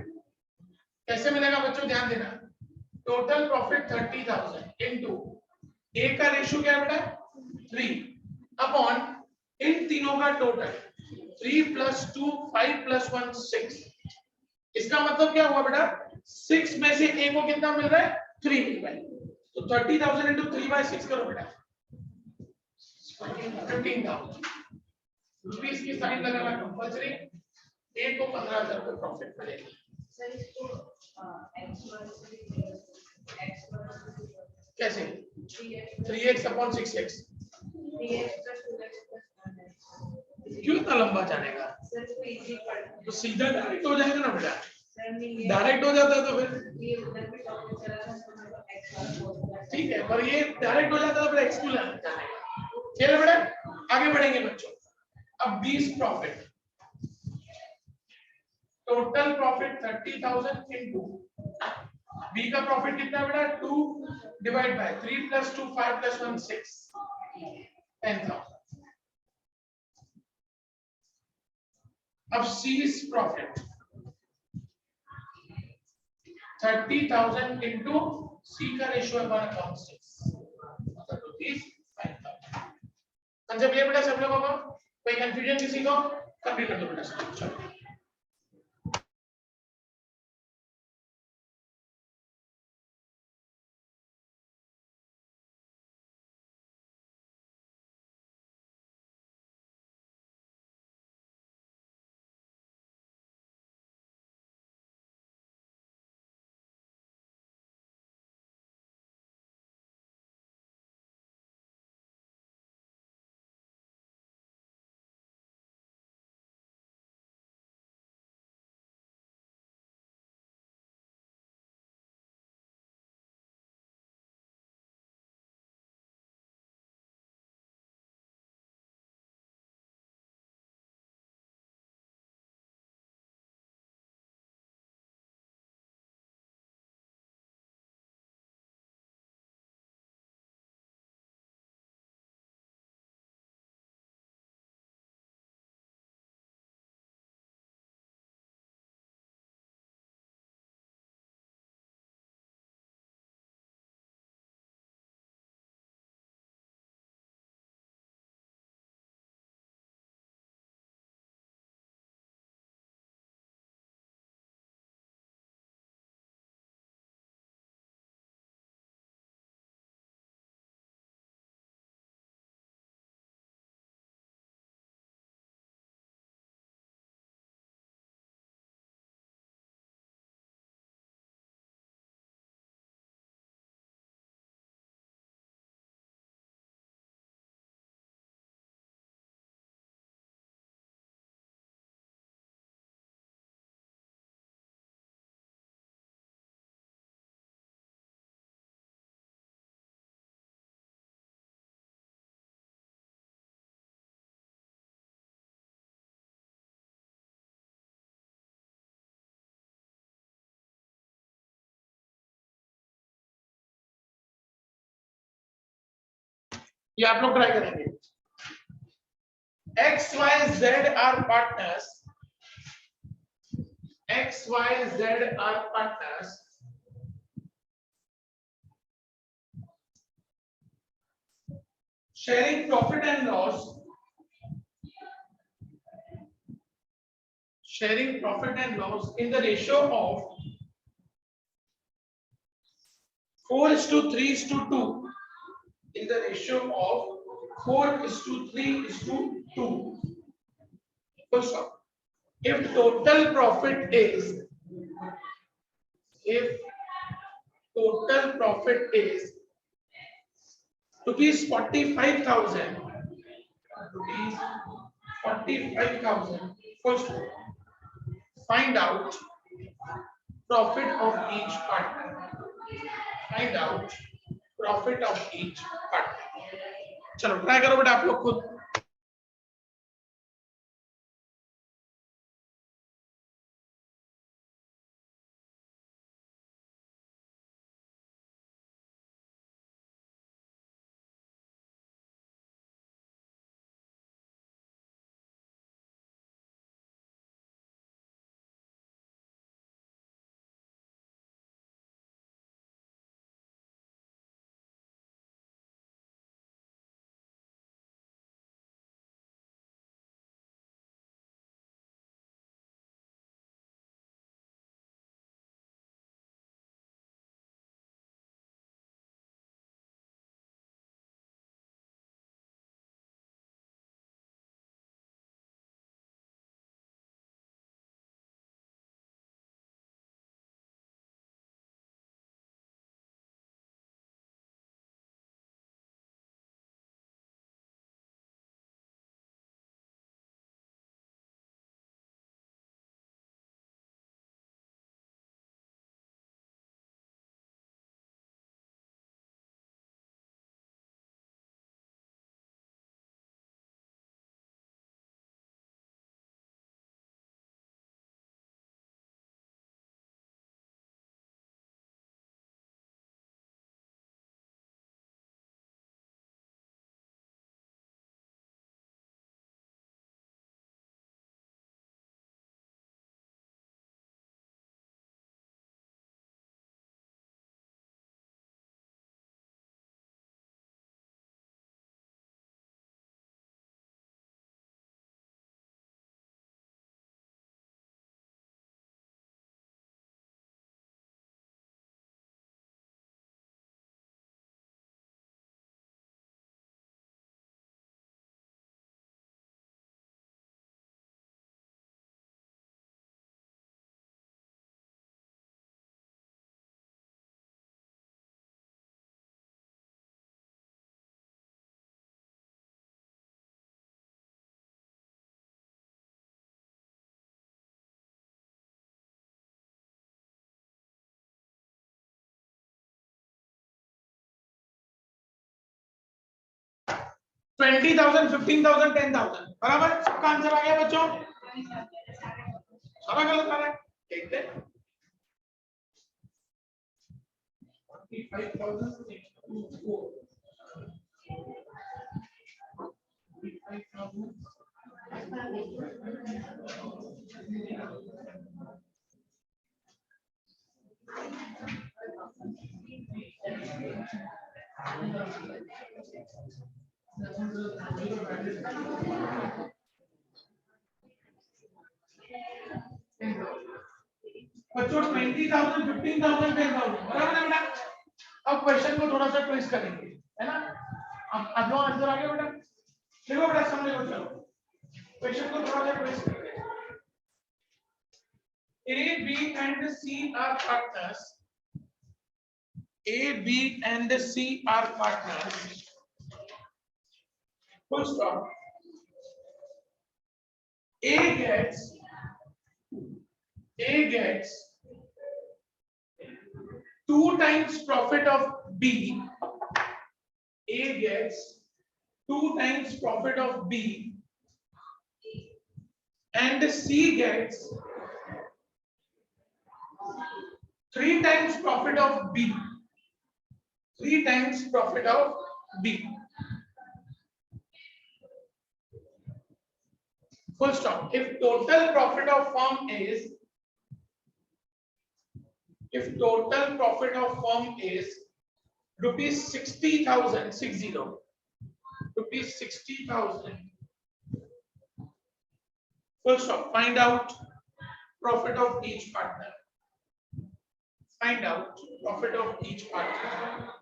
कैसे मिलेगा बच्चों ध्यान देना। टोटल प्रॉफिट 30,000 इनटू ए का रेशियो क्या है बेटा? 3 अपॉन इन तीनों का टोटल 3 + 2 5 + 1 6। इसका मतलब क्या हुआ बेटा? 6 में से ए को कितना मिल रहा है? 3 मिल रहा है। तो 30,000 × 3/6 करो बेटा, 15,000 रुपीस की साइन लगाना कंपल्सरी। ए को 15,000 रुपए प्रॉफिट मिलेगा। सर इसको कैसे? 3x upon 6x। क्यों इतना लंबा जानेगा? तो सीधा डायरेक्ट हो जाएगा ना बेटा। डायरेक्ट हो जाता है तो फिर ठीक है, पर ये डायरेक्ट हो जाता है तो फिर x क्यों जानेगा। चलिए बेटा आगे बढ़ेंगे बच्चों। अब 20 profit, total profit 30,000 into B का प्रॉफिट कितना है बेटा? 2 डिवाइड बाय 3 + 2 5 + 1 6 10,000। अब सी's प्रॉफिट, 30,000 into C का रेशियो है 1/6 मतलब ₹5,000। कंसेप्ट क्लियर बेटा सब लोगों को? कोई कंफ्यूजन किसी को? कंप्लीट कर दो बेटा सब चलो। ये आप लोग ट्राई करेंगे। X, Y, Z are partners. X, Y, Z are partners. Sharing profit and loss. Sharing profit and loss in the ratio of 4:3:2. In the ratio of 4:3:2. Full stop. If total profit is rupees 45,000, rupees 45,000, full stop. Find out profit of each partner. Find out profit of each partner. चलो try करो बेटा आप लोग खुद। 20,000, 15,000, 10,000 बराबर। सबका answer आ गया बच्चों? सारा गलत आ रहा है, देखते हैं। 45,000 बच्चों 20,000, 15,000, 10,000 बराबर है बेटा। अब क्वेश्चन को थोड़ा सा ट्विस्ट करेंगे, है ना। अब लोग आंसर आ गया बेटा। देखो बेटा समझो, चलो क्वेश्चन को थोड़ा सा ट्विस्ट करते हैं। A, B and C are partners. A, B and C are partners. Full stop. A gets 2 times profit of B. A gets 2 times profit of B, and C gets 3 times profit of B. 3 times profit of B. Full stop. If total profit of firm is rupees 60,000, 60 rupees 60,000. Full stop. Find out profit of each partner. Find out profit of each partner.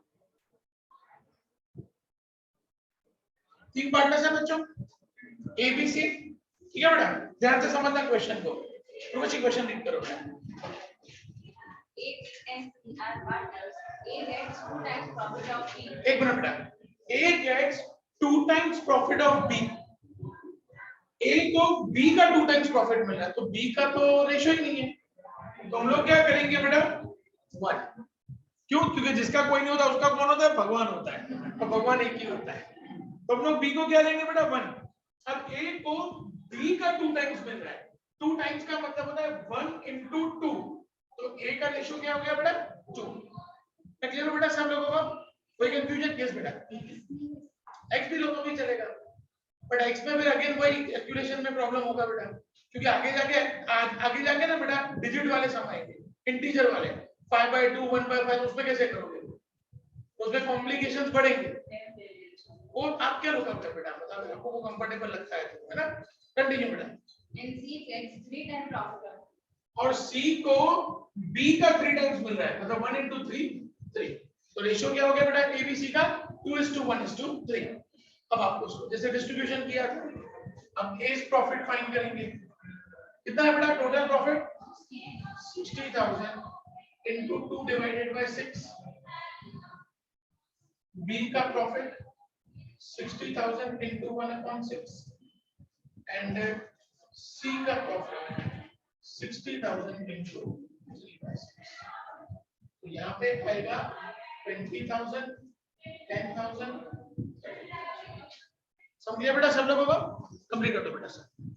3 partners हैं बच्चों, ए B सी, ठीक है बेटा। ध्यान से समझना question को। रुको क्वेश्चन रीड करो बेटा। A and C are partners. A gets 2 times profit of B. एक मिनट बेटा। A gets 2 times profit of B. A को B का 2 times प्रॉफिट मिल रहा है, तो B का तो रेशियो ही नहीं है। तो हम लोग क्या करेंगे बेटा? 1। क्यों? क्योंकि जिसका कोई नहीं होता उसका कौन होता है? भगवान होता है। तो भगवान एक ही होता है। तो हम लोग B को क्या लेंगे बेटा? 1। अब A को B का 2 टाइम्स मिल रहा है। 2 टाइम्स का मतलब होता है 1 into 2। तो A का रेशियो क्या हो गया बेटा? 2। क्लियर हो बेटा सब लोगों को? कोई कंफ्यूजन? यस बेटा। X भी लो तो भी चलेगा, बट X में फिर अगेन वही कैलकुलेशन में प्रॉब्लम होगा बेटा, क्योंकि आगे जाके ना बेटा डिजिट वाले सम आएंगे, इंटीजर वाले 5/2, 1/5, उसमें कैसे करोगे? उसमें कॉम्प्लिकेशंस बढ़ेंगे। वो आप क्या लोगे बेटा? मतलब आपको वो कंफर्टेबल लगता है तो, है ना। कंटिन्यू बेटा। And C gets 3 times profit. और C को B का 3 टाइम्स मिल रहा है, मतलब 1 into 3, 3। तो रेशियो क्या हो गया बेटा ABC का? 2:1:3। अब आपको जैसे डिस्ट्रीब्यूशन किया था, अब A प्रॉफिट फाइंड करेंगे। कितना है बेटा total profit? 60,000 into 2 divided by 6। B का प्रॉफिट 60,000 into 1/6, and C का प्रॉफिट 60,000 into 3/6। तो यहाँ पे आएगा 20,000, 10,000। समझ गया बेटा सब लोगों को? कंप्लीट कर दो बेटा सर।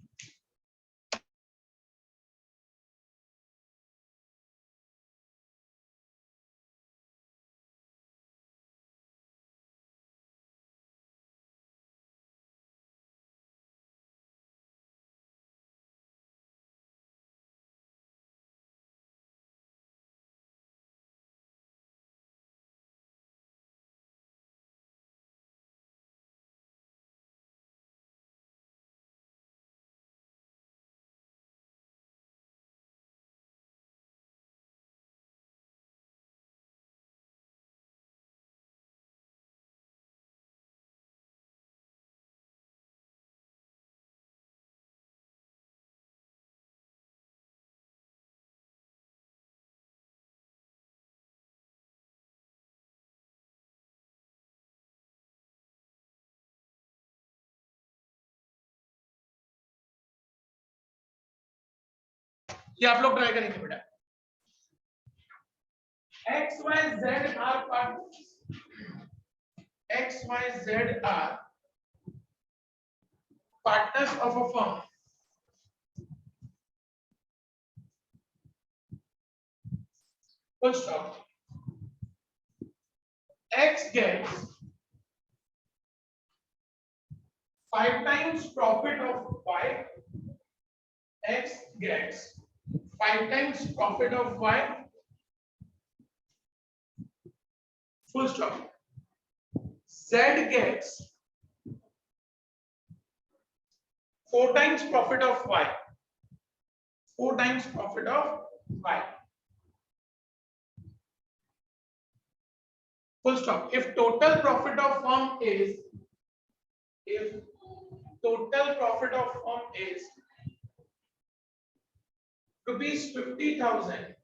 ये आप लोग ट्राई करेंगे बेटा। X, Y, Z are partners. X, Y, Z are partners of a firm. Full stop. X gets 5 times profit of Y. X gets 5 times profit of Y. Full stop. Z gets 4 times profit of Y. 4 times profit of Y. Full stop. If total profit of firm is rupees 50,000,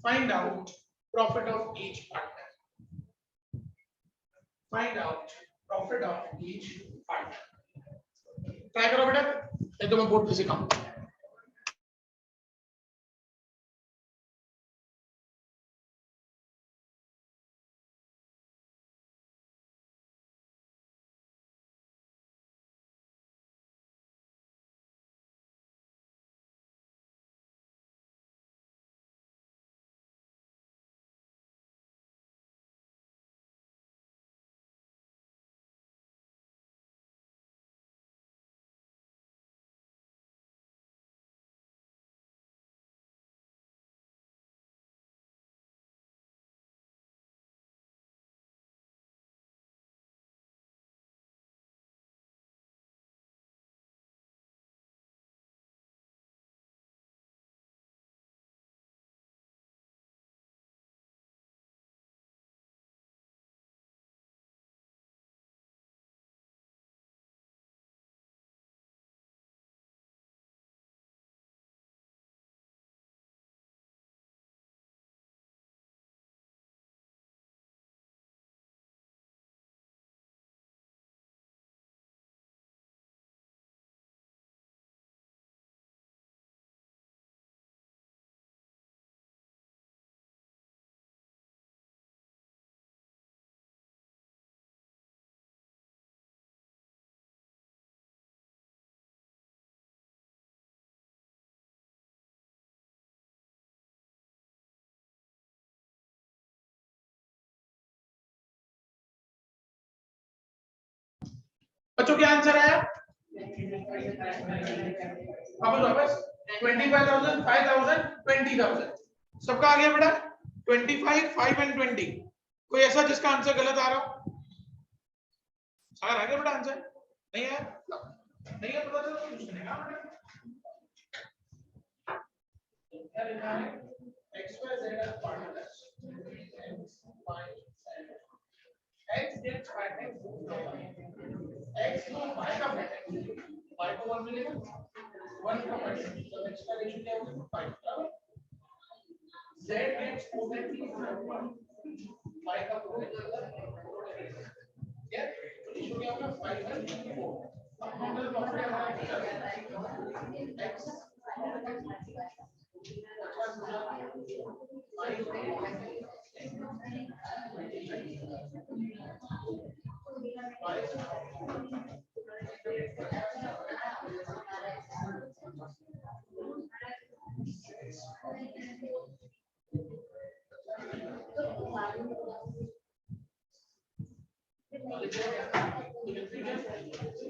find out profit of each partner. Find out profit of each partner. Try करो बेटा, ये तो मैं board पे सिखाऊंगा. बच्चों क्या answer आया? वापस 25,000, 5,000, 20,000. सबका आ गया बेटा? 25, 5 and 20. कोई ऐसा जिसका आंसर गलत आ रहा हो? सारा आ गया बेटा आंसर? नहीं है? नहीं है तो पूछने का बेटा. क्या लिखा है? X, Y, Z are partners. X, Y, Z. X gets 5 times. X को Y का फैक्टर, Y को 1 मिलेगा, 1 का फैक्टर, तो X का रेशियो क्या होगा? 5. बराबर. Z gets 4 times, Y का 4 क्या? रेशियो क्या होगा? 5/4. टोटल प्रॉफिट हमारा X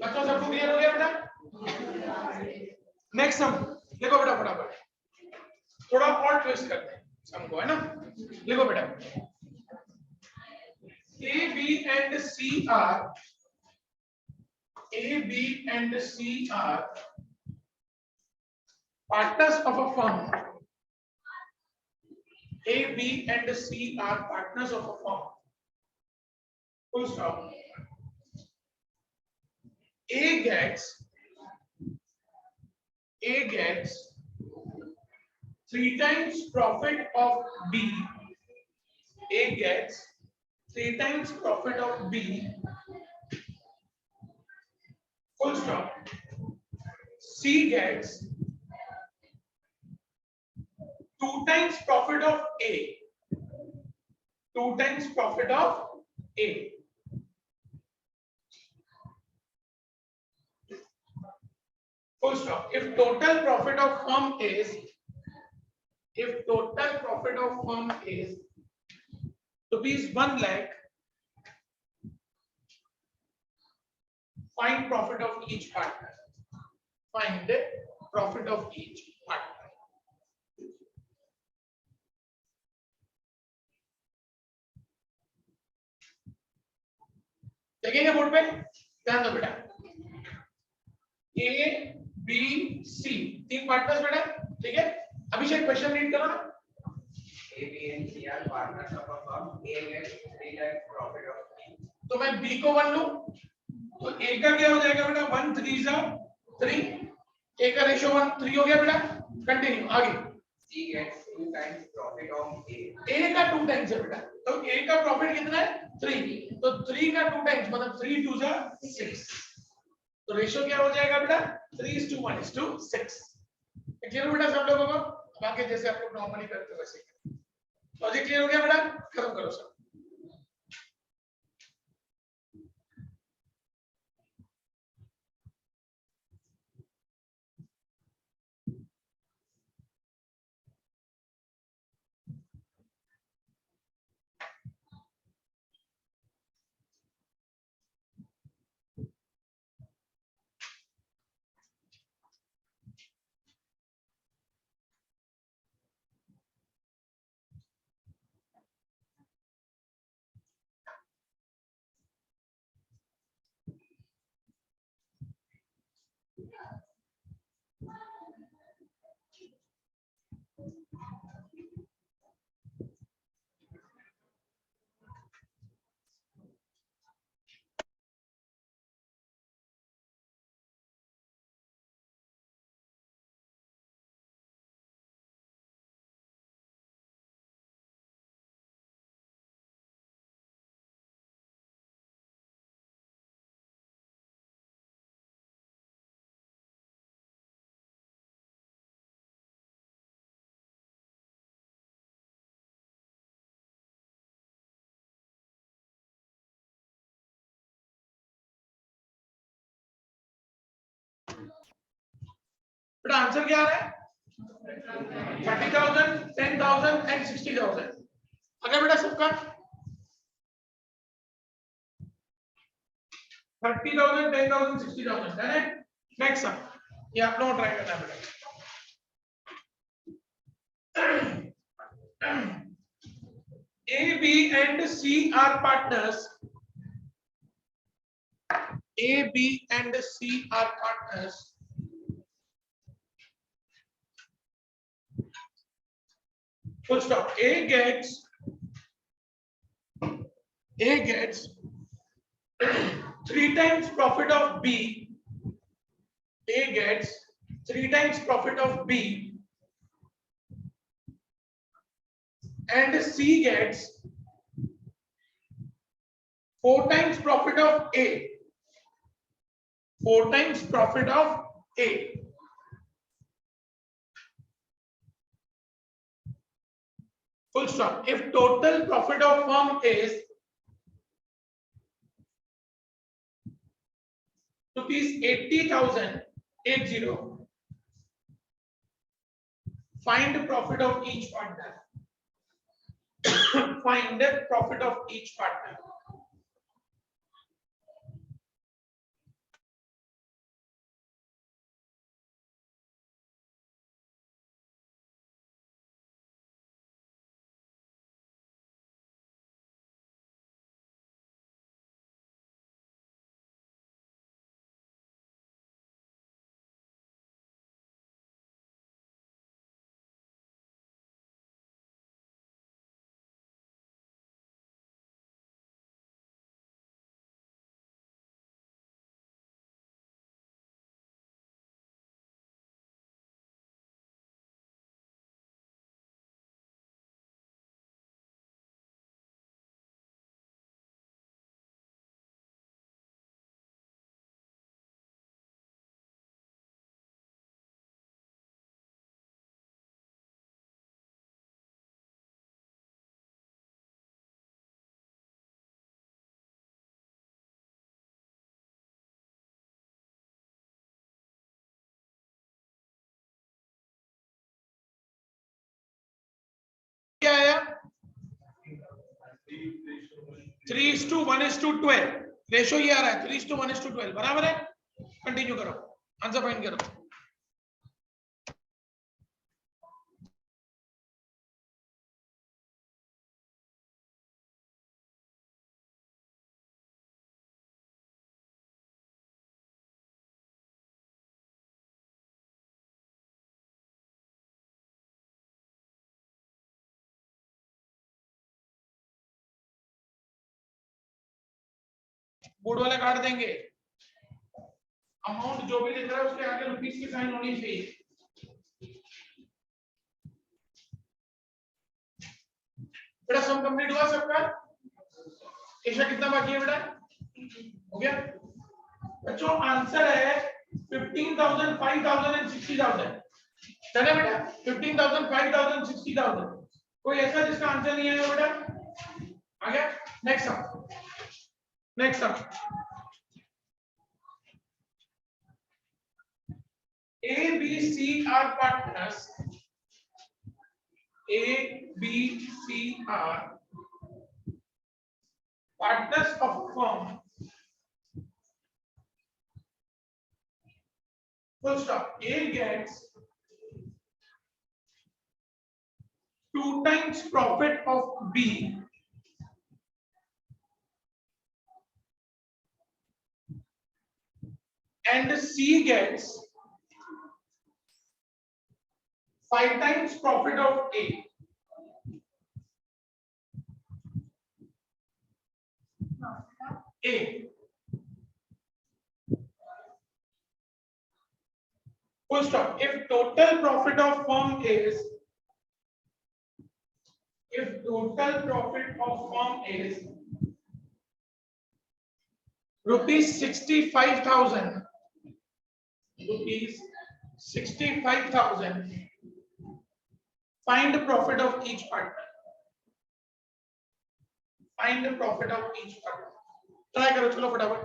बच्चों सबको क्लियर हो गया बेटा? नेक्स्ट सम देखो बेटा फटाफट, थोड़ा और ट्विस्ट करते हैं सम को, है ना? देखो बेटा, A, B and C are partners of a firm. A, B and C are partners of a firm. Full stop. A gets 3 times profit of B. A gets 3 times profit of B. Full stop. C gets 2 times profit of A. 2 times profit of A. Full stop. If total profit of firm is rupees 1 lakh, find profit of each partner. Find profit of each partner. देखेंगे board पे, ध्यान दो बेटा। A B C 3 partners बेटा, ठीक है। अभिषेक question read करो ना। A, B and C are partners of a firm. A gets 3 times profit of B. तो मैं बी को 1 लूं, तो ए का क्या हो जाएगा बेटा, 1 3 जा 3, ए का रेशियो 1 3 हो गया बेटा। कंटिन्यू आगे। C gets 2 times profit of A. ए का 2 टाइम्स है बेटा, तो ए का प्रॉफिट कितना है 3, तो 3 का 2 टाइम्स मतलब 3 2 जा 6, तो रेशियो क्या हो जाएगा बेटा 3:1:6। क्लियर बेटा सब लोगों को? बाकी जैसे आप लोग नॉर्मली करते हो वैसे लॉजिक क्लियर हो गया बेटा? खत्म करो सब। बेटा आंसर क्या आ रहा है? 30,000, 10,000 एंड 60,000। अगर बेटा सबका 30,000, 10,000, 60,000 है। नेक्स्ट सम ये आप लोगों को ट्राई करना है बेटा। A, B and C are partners. A, B and C are partners. Full stop. A gets 3 times profit of B. A gets 3 times profit of B, and C gets 4 times profit of A. 4 times profit of A. Full stop. If total profit of firm is rupees 80,000, 80, find profit of each partner. Find the profit of each partner. 3:1:12 ratio ये आ रहा है 3:1:12 बराबर है। Continue करो, answer find करो। Board वाले काट देंगे, अमाउंट जो भी लिख रहा है उसके आगे रुपीस की साइन होनी चाहिए। बेटा सम कंप्लीट हुआ सबका? ऐसा कितना बाकी है बेटा? हो गया बच्चों, आंसर है 15,000, 5,000 and 60,000। चले बेटा 15,000, 5,000, 60,000। कोई ऐसा जिसका आंसर नहीं आएगा बेटा? आ गया। Next sum, next sum. A, B, C are partners. A, B, C are partners of a firm. Full stop. A gets 2 times profit of B and C gets 5 times profit of A. A. Full stop. If total profit of firm is rupees 65,000, find the profit of each partner. Find the profit of each partner. Try करो, चलो फटाफट।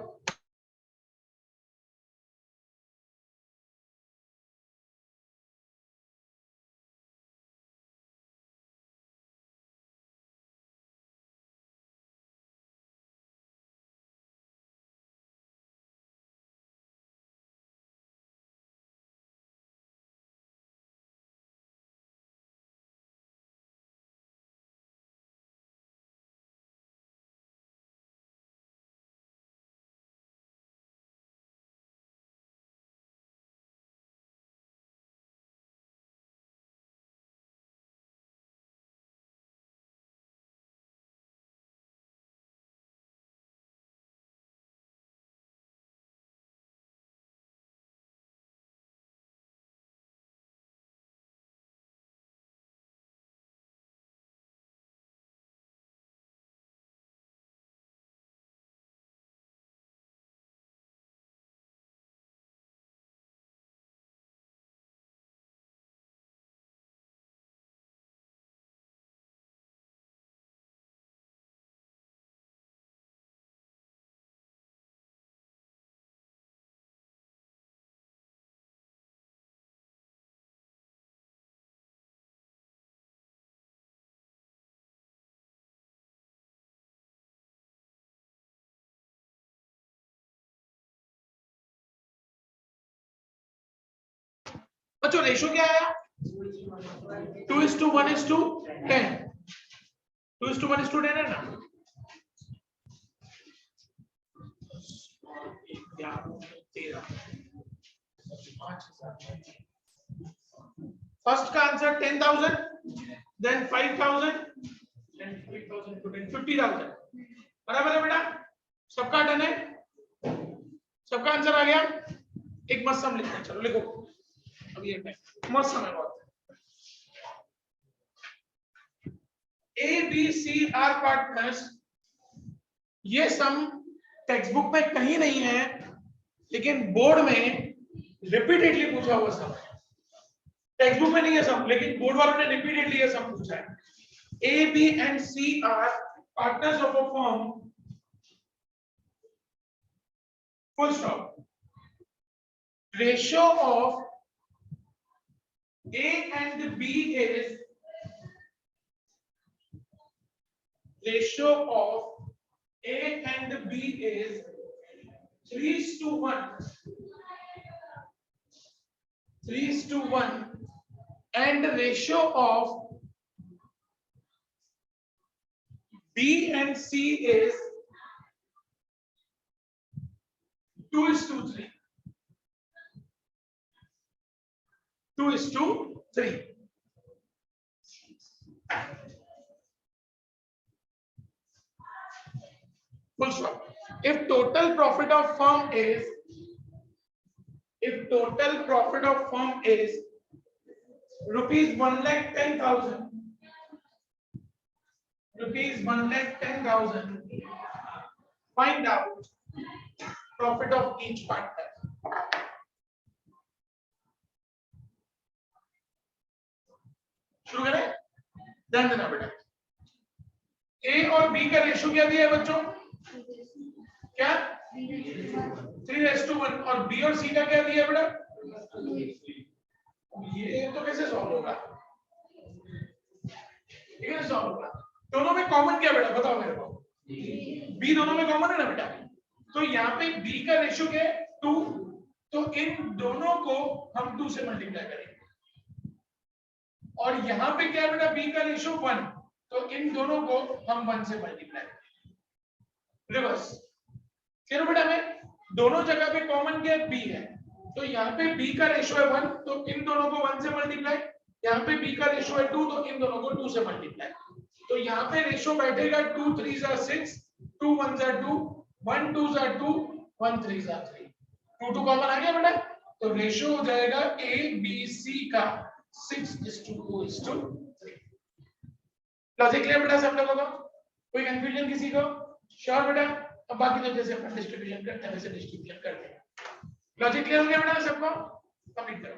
बच्चों ratio क्या आया? 2:1:10। 2:1:10 है ना? First का answer 10,000, then 5,000, then 3,000 to 10, 50,000। बराबर है बेटा? सबका डन है? सबका आंसर आ गया? एक मस्त सम लिखते हैं, चलो लिखो। अभी ये मस्त सम है बहुत। A, B, C are partners। ये सम टेक्स्ट बुक में कहीं नहीं है, लेकिन बोर्ड में रिपीटेडली पूछा हुआ सम है। टेक्स्ट बुक में नहीं है सम, लेकिन बोर्ड वालों ने रिपीटेडली ये सम पूछा है। A, B and C are partners of a firm। Full stop. Ratio of A and B is ratio of A and B is 3:1, 3:1, and the ratio of B and C is 2:3, 2:3. Full stop. If total profit of firm is, rupees 1,10,000, rupees 1,10,000, find out profit of each partner. शुरू करें? ध्यान देना बेटा, ए और B का ratio क्या दिया है बच्चों? क्या? 3:1, और बी और सी का क्या दिया है बेटा? ये तो कैसे सॉल्व होगा? ये कैसे सॉल्व होगा? दोनों में कॉमन क्या बेटा, बताओ मेरे को। बी दोनों में कॉमन है ना बेटा, तो यहाँ पे बी का रेशियो क्या है? 2, तो इन दोनों को हम 2 से मल्टीप्लाई करेंगे, और यहाँ पे क्या है बेटा? बी का रेशियो 1, तो इन दोनों को हम 1 से मल्टीप्लाई करेंगे। रिवर्स क्लियर बेटा? में दोनों जगह पे कॉमन क्या है? बी है, तो यहाँ पे बी का रेशियो है 1, तो इन दोनों को 1 से मल्टीप्लाई, यहाँ पे बी का रेशियो है 2, तो इन दोनों को 2 से मल्टीप्लाई, तो यहाँ पे रेशियो बैठेगा 2 3 6, 2 1 2, 1 2 2, 1 3 3, 2 2 कॉमन आ गया बेटा, तो रेशियो हो जाएगा ए बी सी का 6:2:3। लॉजिक क्लियर बेटा सब लोगों को? कोई कंफ्यूजन किसी को? श्योर बेटा? अब बाकी तो जैसे अपन डिस्ट्रीब्यूशन करते हैं वैसे डिस्ट्रीब्यूशन करते हैं। लॉजिक क्लियर हो गया बेटा सबको? कंप्लीट करो।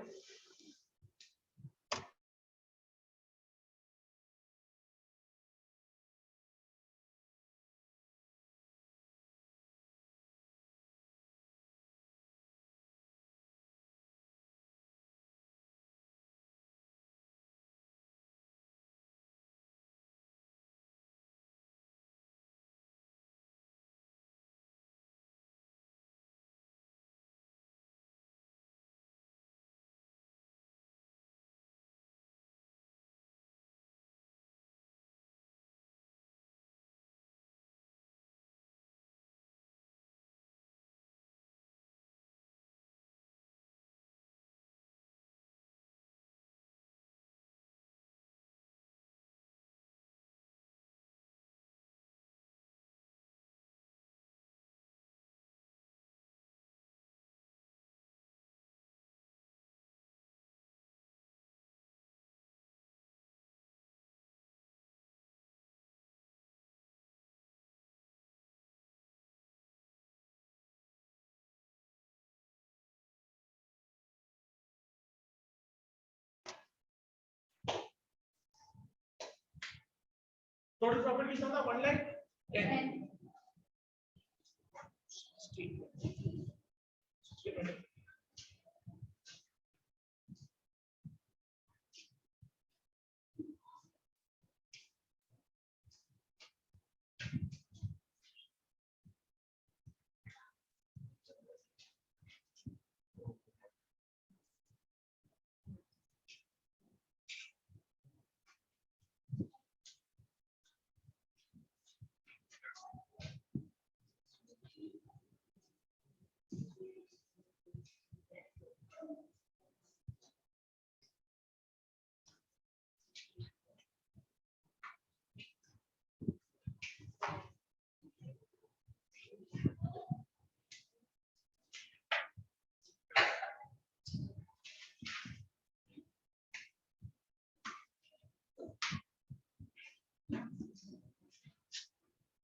टोटल प्रॉफिट कितना था? 1,10,000।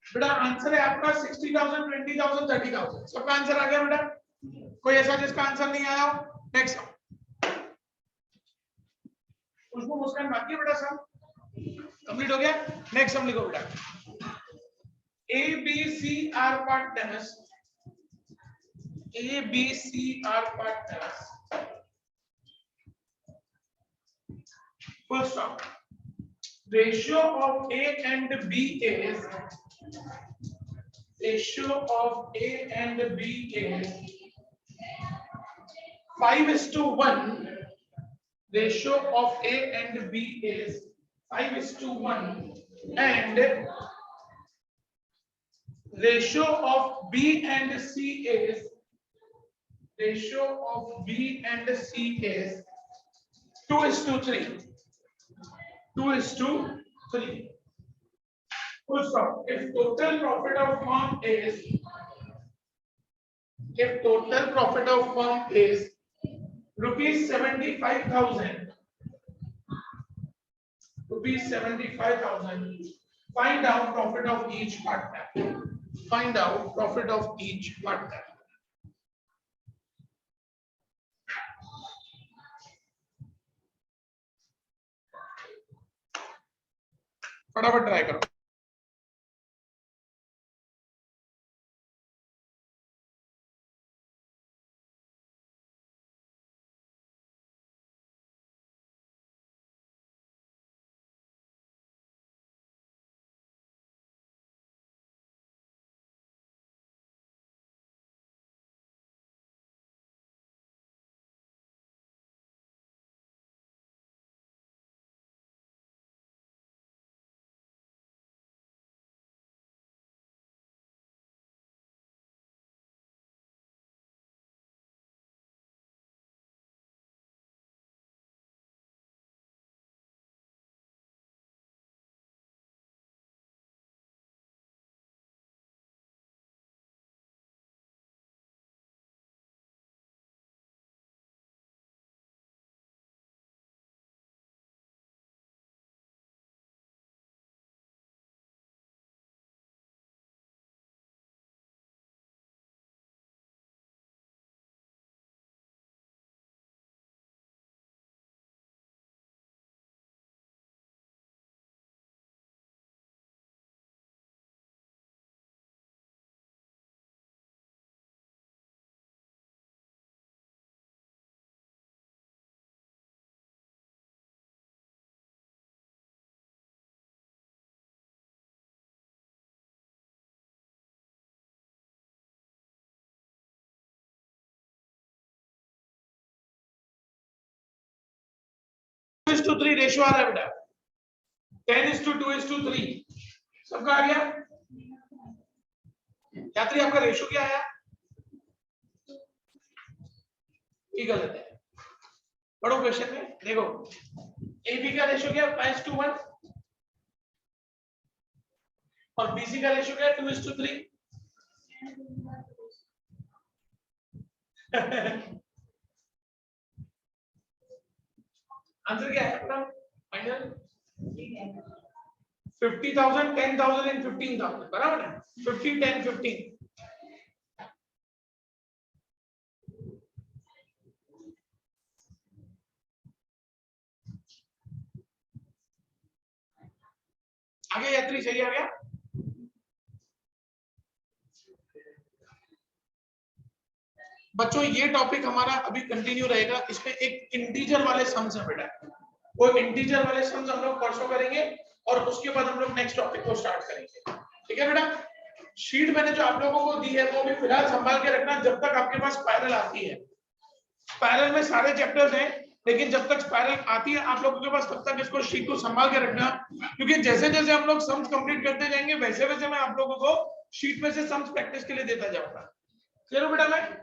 बेटा आंसर है आपका 60,000, 20,000, 30,000। सबका आंसर आ गया बेटा? कोई ऐसा जिसका आंसर नहीं आया हो? नेक्स्ट उसको मुस्कान बाकी है बेटा, सब कंप्लीट हो गया। नेक्स्ट हम लिखो बेटा, A B C are partners, A B C are partners, full stop. ratio of A and B is 5:1. Ratio of A and B is 5:1, and ratio of B and C is 2:3. 2:3. Full stop. If total profit of firm is rupees 75,000, find out profit of each partner. फटाफट try करो। to 3 ratio आ रहा है बेटा, 10:2:3 सबका आ गया। यात्री आपका ratio क्या आया? ये गलत है, पढ़ो क्वेश्चन में देखो, AB का रेशियो क्या है? 5:1 और BC का रेशियो क्या है? 2:3। आंसर क्या है अपना फाइनल? 50,000, 10,000 एंड 15,000 बराबर है। 50, 10, 15। आगे यात्री सही आ गया। बच्चों ये टॉपिक हमारा अभी कंटिन्यू रहेगा, इसमें एक इंटीजर वाले सम्स है बेटा, वो इंटीजर वाले सम्स हम लोग परसों करेंगे और उसके बाद हम लोग नेक्स्ट टॉपिक को स्टार्ट करेंगे। ठीक है बेटा, शीट मैंने जो आप लोगों को दी है वो भी फिलहाल संभाल के रखना जब तक आपके पास स्पाइरल आती है। स्पाइरल में सारे चैप्टर्स हैं, लेकिन जब तक स्पाइरल आती है आप लोगों के पास तब तक इसको शीट को संभाल के रखना, क्योंकि जैसे जैसे हम लोग सम्स कंप्लीट करते जाएंगे वैसे वैसे मैं आप लोगों को शीट में से सम्स प्रैक्टिस के लिए देता जाऊंगा। चलो बेटा, मैं